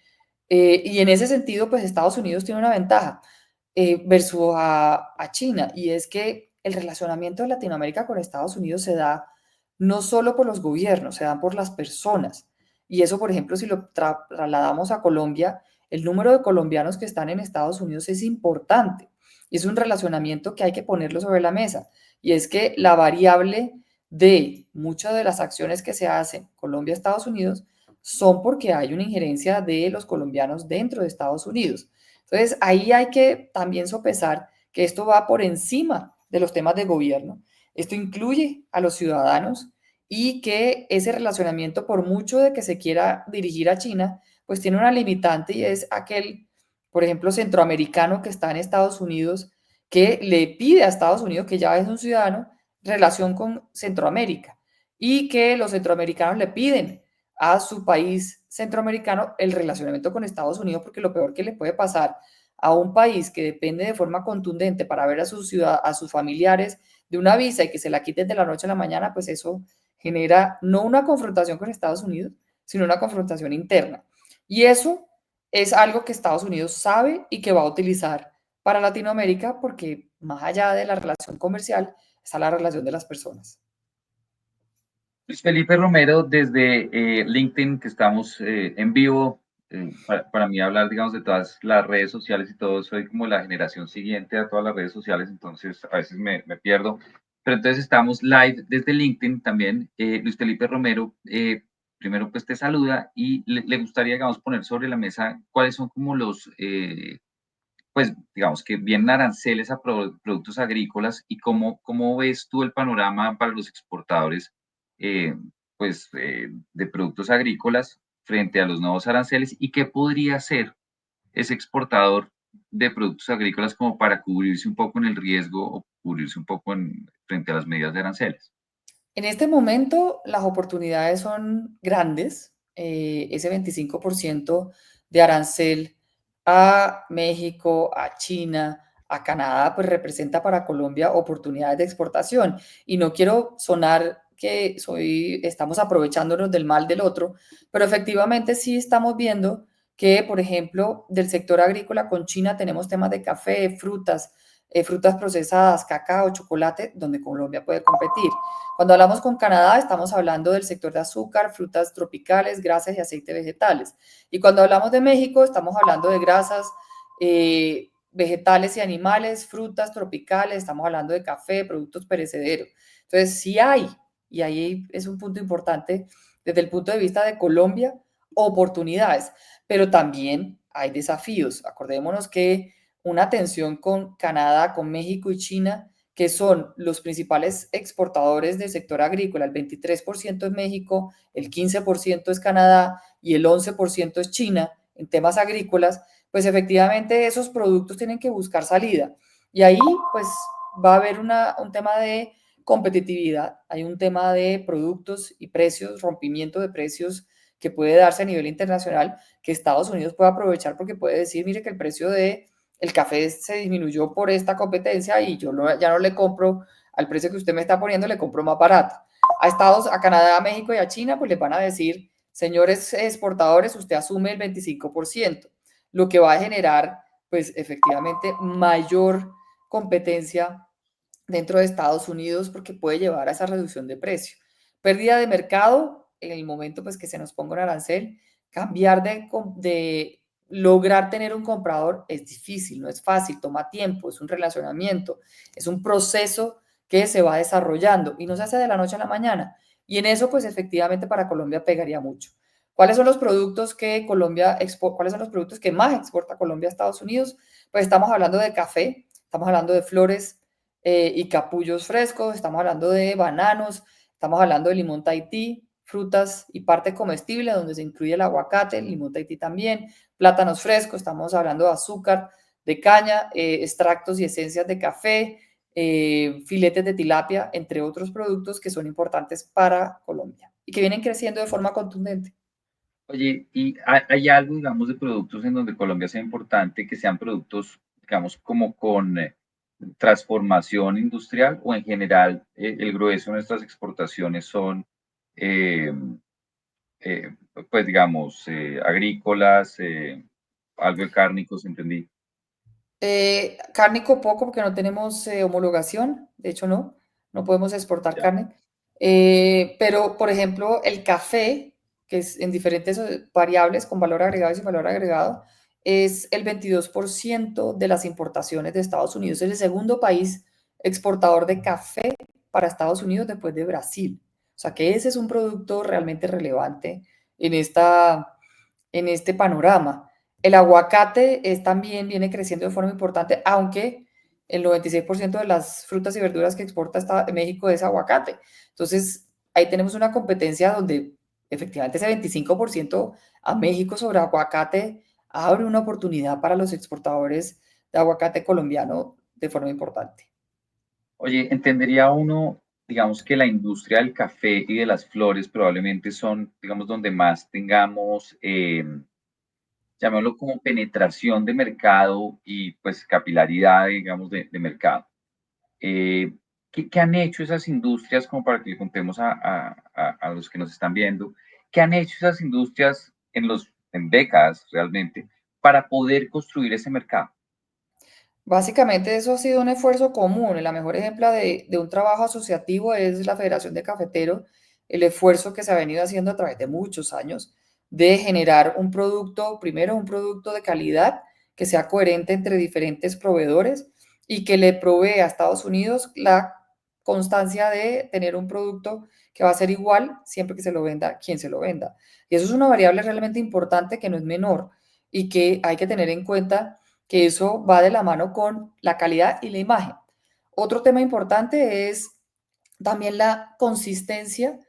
Y en ese sentido, pues Estados Unidos tiene una ventaja versus a China y es que el relacionamiento de Latinoamérica con Estados Unidos se da no solo por los gobiernos, se da por las personas. Y eso, por ejemplo, si lo trasladamos a Colombia, el número de colombianos que están en Estados Unidos es importante. Y es un relacionamiento que hay que ponerlo sobre la mesa. Y es que la variable de muchas de las acciones que se hacen Colombia-Estados Unidos son porque hay una injerencia de los colombianos dentro de Estados Unidos. Entonces, ahí hay que también sopesar que esto va por encima de los temas de gobierno. Esto incluye a los ciudadanos y que ese relacionamiento, por mucho de que se quiera dirigir a China, pues tiene una limitante y es aquel, por ejemplo, centroamericano que está en Estados Unidos, que le pide a Estados Unidos, que ya es un ciudadano, relación con Centroamérica y que los centroamericanos le piden a su país centroamericano el relacionamiento con Estados Unidos, porque lo peor que le puede pasar a un país que depende de forma contundente para ver a a sus familiares de una visa y que se la quiten de la noche a la mañana, pues eso genera no una confrontación con Estados Unidos, sino una confrontación interna. Y eso es algo que Estados Unidos sabe y que va a utilizar para Latinoamérica porque más allá de la relación comercial está la relación de las personas. Luis Felipe Romero, desde LinkedIn, que estamos en vivo. para mí hablar, digamos, de todas las redes sociales y todo, soy como la generación siguiente a todas las redes sociales, entonces a veces me pierdo. Pero entonces estamos live desde LinkedIn también. Luis Felipe Romero, primero pues te saluda y le gustaría, digamos, poner sobre la mesa cuáles son como los, pues digamos que vienen aranceles a productos agrícolas y cómo ves tú el panorama para los exportadores eh, de productos agrícolas frente a los nuevos aranceles y qué podría hacer ese exportador de productos agrícolas como para cubrirse un poco en el riesgo o cubrirse un poco frente a las medidas de aranceles. En este momento las oportunidades son grandes. Ese 25% de arancel a México, a China, a Canadá, pues representa para Colombia oportunidades de exportación. Y no quiero sonar que estamos aprovechándonos del mal del otro, pero efectivamente sí estamos viendo que, por ejemplo, del sector agrícola con China tenemos temas de café, frutas, frutas procesadas, cacao, chocolate, donde Colombia puede competir. Cuando hablamos con Canadá, estamos hablando del sector de azúcar, frutas tropicales, grasas y aceites vegetales. Y cuando hablamos de México, estamos hablando de grasas vegetales y animales, frutas tropicales, estamos hablando de café, productos perecederos. Entonces, sí hay, y ahí es un punto importante desde el punto de vista de Colombia, oportunidades, pero también hay desafíos. Acordémonos que una tensión con Canadá, con México y China, que son los principales exportadores del sector agrícola. El 23% es México, el 15% es Canadá y el 11% es China en temas agrícolas, pues efectivamente esos productos tienen que buscar salida. Y ahí pues va a haber un tema de competitividad, hay un tema de productos y precios, rompimiento de precios que puede darse a nivel internacional, que Estados Unidos puede aprovechar porque puede decir, mire que el precio de el café se disminuyó por esta competencia y yo ya no le compro al precio que usted me está poniendo, le compro más barato. A Canadá, a México y a China, pues les van a decir, señores exportadores, usted asume el 25%, lo que va a generar, pues efectivamente, mayor competencia dentro de Estados Unidos porque puede llevar a esa reducción de precio. Pérdida de mercado en el momento pues que se nos ponga un arancel, cambiar de lograr tener un comprador es difícil, no es fácil, toma tiempo, es un relacionamiento, es un proceso que se va desarrollando y no se hace de la noche a la mañana. Y en eso, pues efectivamente para Colombia pegaría mucho. ¿Cuáles son los productos que cuáles son los productos que más exporta Colombia a Estados Unidos? Pues estamos hablando de café, estamos hablando de flores y capullos frescos, estamos hablando de bananos, estamos hablando de limón Tahití, frutas y parte comestible, donde se incluye el aguacate, el limón Tahití también, plátanos frescos, estamos hablando de azúcar, de caña, extractos y esencias de café, filetes de tilapia, entre otros productos que son importantes para Colombia y que vienen creciendo de forma contundente. Oye, ¿y hay algo, digamos, de productos en donde Colombia sea importante, que sean productos, digamos, como con transformación industrial o en general el grueso de nuestras exportaciones son, eh, eh, pues, digamos, agrícolas, algo de cárnicos, entendí? Cárnico poco porque no tenemos homologación, de hecho no, no podemos exportar Ya. carne. Pero, por ejemplo, el café, que es en diferentes variables con valor agregado y sin valor agregado, es el 22% de las importaciones de Estados Unidos. Es el segundo país exportador de café para Estados Unidos después de Brasil. O sea que ese es un producto realmente relevante en en este panorama. El aguacate también viene creciendo de forma importante, aunque el 96% de las frutas y verduras que exporta México es aguacate. Entonces, ahí tenemos una competencia donde efectivamente ese 25% a México sobre aguacate abre una oportunidad para los exportadores de aguacate colombiano de forma importante. Oye, entendería uno, digamos, que la industria del café y de las flores probablemente son, digamos, donde más tengamos, llamémoslo como penetración de mercado y pues capilaridad, digamos, de mercado. Eh, ¿qué han hecho esas industrias, como para que le contemos a los que nos están viendo, qué han hecho esas industrias en décadas realmente para poder construir ese mercado? Básicamente eso ha sido un esfuerzo común. El mejor ejemplo de un trabajo asociativo es la Federación de Cafeteros, el esfuerzo que se ha venido haciendo a través de muchos años de generar un producto, primero un producto de calidad que sea coherente entre diferentes proveedores y que le provee a Estados Unidos la constancia de tener un producto que va a ser igual siempre que se lo venda quien se lo venda. Y eso es una variable realmente importante que no es menor y que hay que tener en cuenta que eso va de la mano con la calidad y la imagen. Otro tema importante es también la consistencia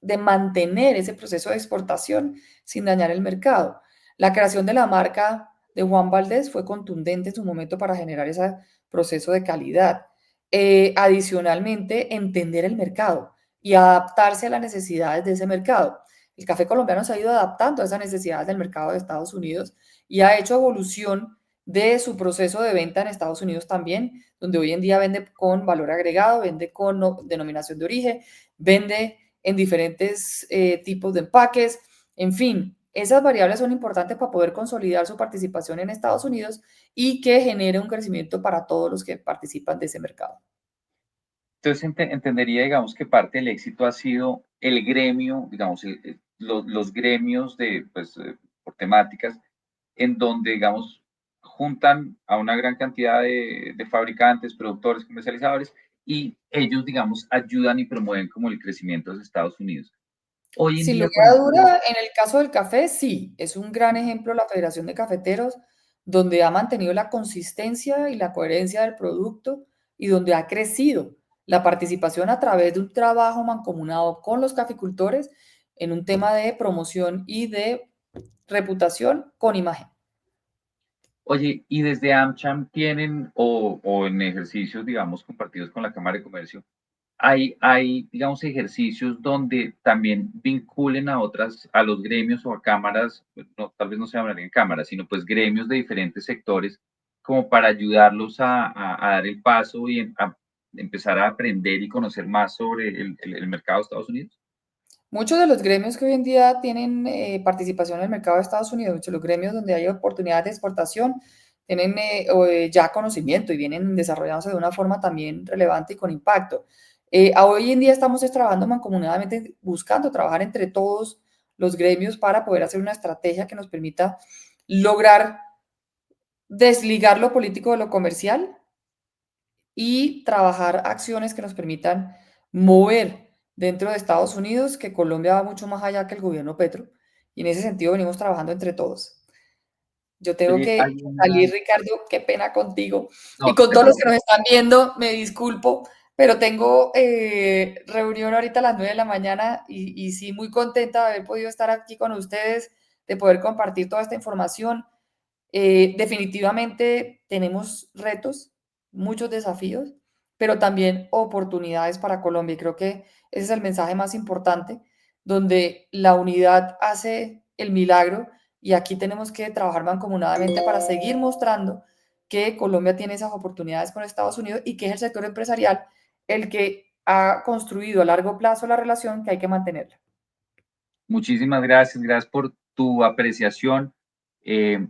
de mantener ese proceso de exportación sin dañar el mercado. La creación de la marca de Juan Valdés fue contundente en su momento para generar ese proceso de calidad. Adicionalmente, entender el mercado y adaptarse a las necesidades de ese mercado. El café colombiano se ha ido adaptando a esas necesidades del mercado de Estados Unidos y ha hecho evolución de su proceso de venta en Estados Unidos también, donde hoy en día vende con valor agregado, vende con denominación de origen, vende en diferentes tipos de empaques, en fin, esas variables son importantes para poder consolidar su participación en Estados Unidos y que genere un crecimiento para todos los que participan de ese mercado. Entonces entendería, digamos, que parte del éxito ha sido el gremio, digamos, los gremios de, pues, por temáticas, en donde, digamos, juntan a una gran cantidad de fabricantes, productores, comercializadores, y ellos, digamos, ayudan y promueven como el crecimiento de los Estados Unidos. Hoy en Sin día, lugar por a ejemplo, duda, en el caso del café, sí, es un gran ejemplo la Federación de Cafeteros, donde ha mantenido la consistencia y la coherencia del producto y donde ha crecido la participación a través de un trabajo mancomunado con los caficultores en un tema de promoción y de reputación con imagen. oye, y desde AmCham tienen, o en ejercicios, digamos, compartidos con la Cámara de Comercio, digamos, ejercicios donde también vinculen a otras, a los gremios o a cámaras, pues, no, tal vez no se llamarían cámaras, sino pues gremios de diferentes sectores, como para ayudarlos a dar el paso y a empezar a aprender y conocer más sobre el mercado de Estados Unidos. Muchos de los gremios que hoy en día tienen participación en el mercado de Estados Unidos, muchos de los gremios donde hay oportunidades de exportación, tienen ya conocimiento y vienen desarrollándose de una forma también relevante y con impacto. Hoy en día estamos trabajando mancomunadamente, buscando trabajar entre todos los gremios para poder hacer una estrategia que nos permita lograr desligar lo político de lo comercial y trabajar acciones que nos permitan mover dentro de Estados Unidos, que Colombia va mucho más allá que el gobierno Petro, y en ese sentido venimos trabajando entre todos. Yo tengo Oye, que hay una, salir, Ricardo, qué pena contigo. no, Y no con te todos los que nos preocupes. están viendo, me disculpo, pero tengo reunión ahorita a las 9 de la mañana y sí, muy contenta de haber podido estar aquí con ustedes, de poder compartir toda esta información. Definitivamente tenemos retos, muchos desafíos, pero también oportunidades para Colombia. Y creo que ese es el mensaje más importante, donde la unidad hace el milagro y aquí tenemos que trabajar mancomunadamente para seguir mostrando que Colombia tiene esas oportunidades con Estados Unidos y que es el sector empresarial el que ha construido a largo plazo la relación que hay que mantenerla. Muchísimas gracias, gracias por tu apreciación.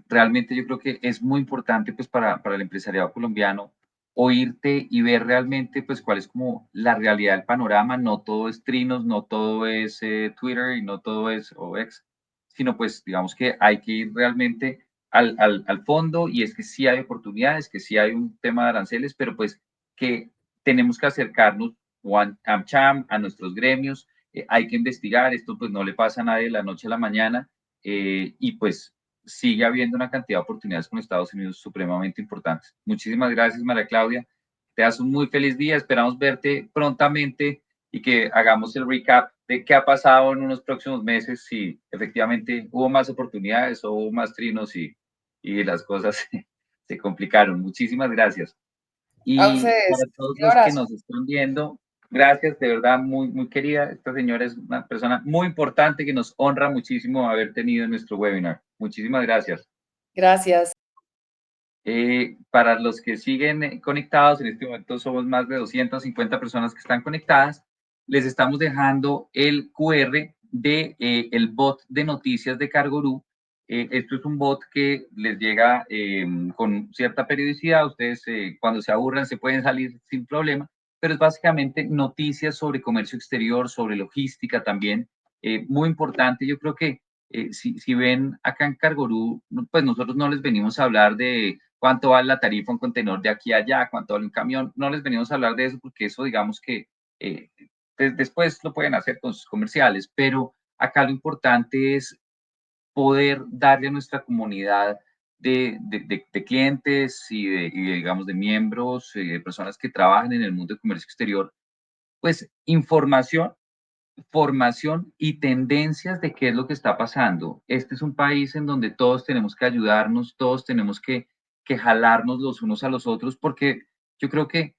Realmente yo creo que es muy importante pues para el empresariado colombiano oírte y ver realmente pues cuál es como la realidad del panorama. No todo es trinos, no todo es Twitter y no todo es OX, sino pues digamos que hay que ir realmente al fondo y es que sí hay oportunidades, que sí hay un tema de aranceles, pero pues que tenemos que acercarnos o a AmCham, a nuestros gremios, hay que investigar, esto pues no le pasa a nadie de la noche a la mañana y pues sigue habiendo una cantidad de oportunidades con Estados Unidos supremamente importantes. Muchísimas gracias, María Claudia. Te das un muy feliz día, esperamos verte prontamente y que hagamos el recap de qué ha pasado en unos próximos meses, si efectivamente hubo más oportunidades o hubo más trinos y las cosas se complicaron. Muchísimas gracias. A Y ustedes, para todos un los que abrazo. nos están viendo, gracias, de verdad, muy, muy querida. Esta señora es una persona muy importante que nos honra muchísimo haber tenido en nuestro webinar. Muchísimas gracias. Gracias. Para los que siguen conectados, en este momento somos más de 250 personas que están conectadas. Les estamos dejando el QR de el bot de noticias de Cargorú. Esto es un bot que les llega con cierta periodicidad. Ustedes cuando se aburran se pueden salir sin problema, pero es básicamente noticias sobre comercio exterior, sobre logística también. Muy importante, yo creo que Si ven acá en Cargorú, pues nosotros no les venimos a hablar de cuánto vale la tarifa un contenedor de aquí a allá, cuánto vale un camión, no les venimos a hablar de eso porque eso digamos que eh, después lo pueden hacer con sus comerciales, pero acá lo importante es poder darle a nuestra comunidad de clientes digamos, de miembros, de personas que trabajan en el mundo del comercio exterior, pues información, formación y tendencias de qué es lo que está pasando. Este es un país en donde todos tenemos que ayudarnos, todos tenemos que jalarnos los unos a los otros, porque yo creo que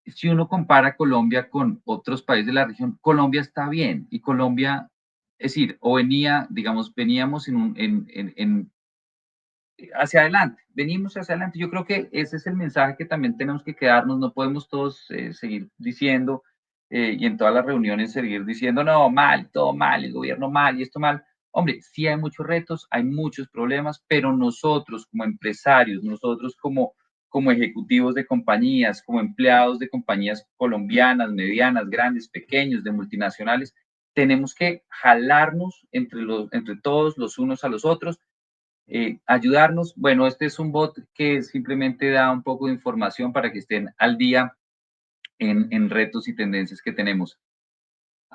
si uno compara Colombia con otros países de la región, Colombia está bien y Colombia, es decir, o venía, digamos, veníamos hacia adelante, venimos hacia adelante. Yo creo que ese es el mensaje que también tenemos que quedarnos, no podemos todos seguir diciendo y en todas las reuniones seguir diciendo, no, mal, todo mal, el gobierno mal y esto mal. Hombre, sí hay muchos retos, hay muchos problemas, pero nosotros como empresarios, nosotros como ejecutivos de compañías, como empleados de compañías colombianas, medianas, grandes, pequeños, de multinacionales, tenemos que jalarnos entre todos los unos a los otros, ayudarnos. Bueno, este es un bot que simplemente da un poco de información para que estén al día en retos y tendencias que tenemos.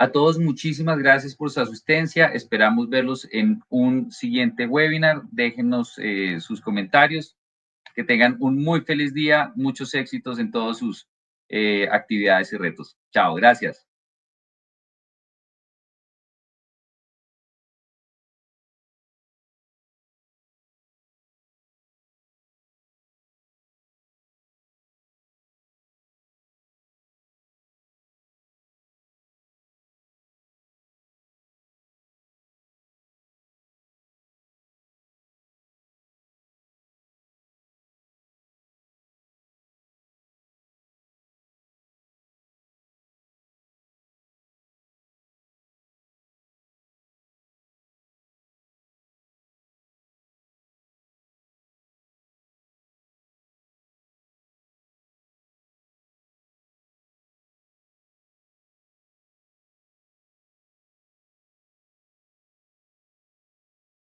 A todos, muchísimas gracias por su asistencia. Esperamos verlos en un siguiente webinar. Déjenos sus comentarios. Que tengan un muy feliz día, muchos éxitos en todas sus actividades y retos. Chao, gracias.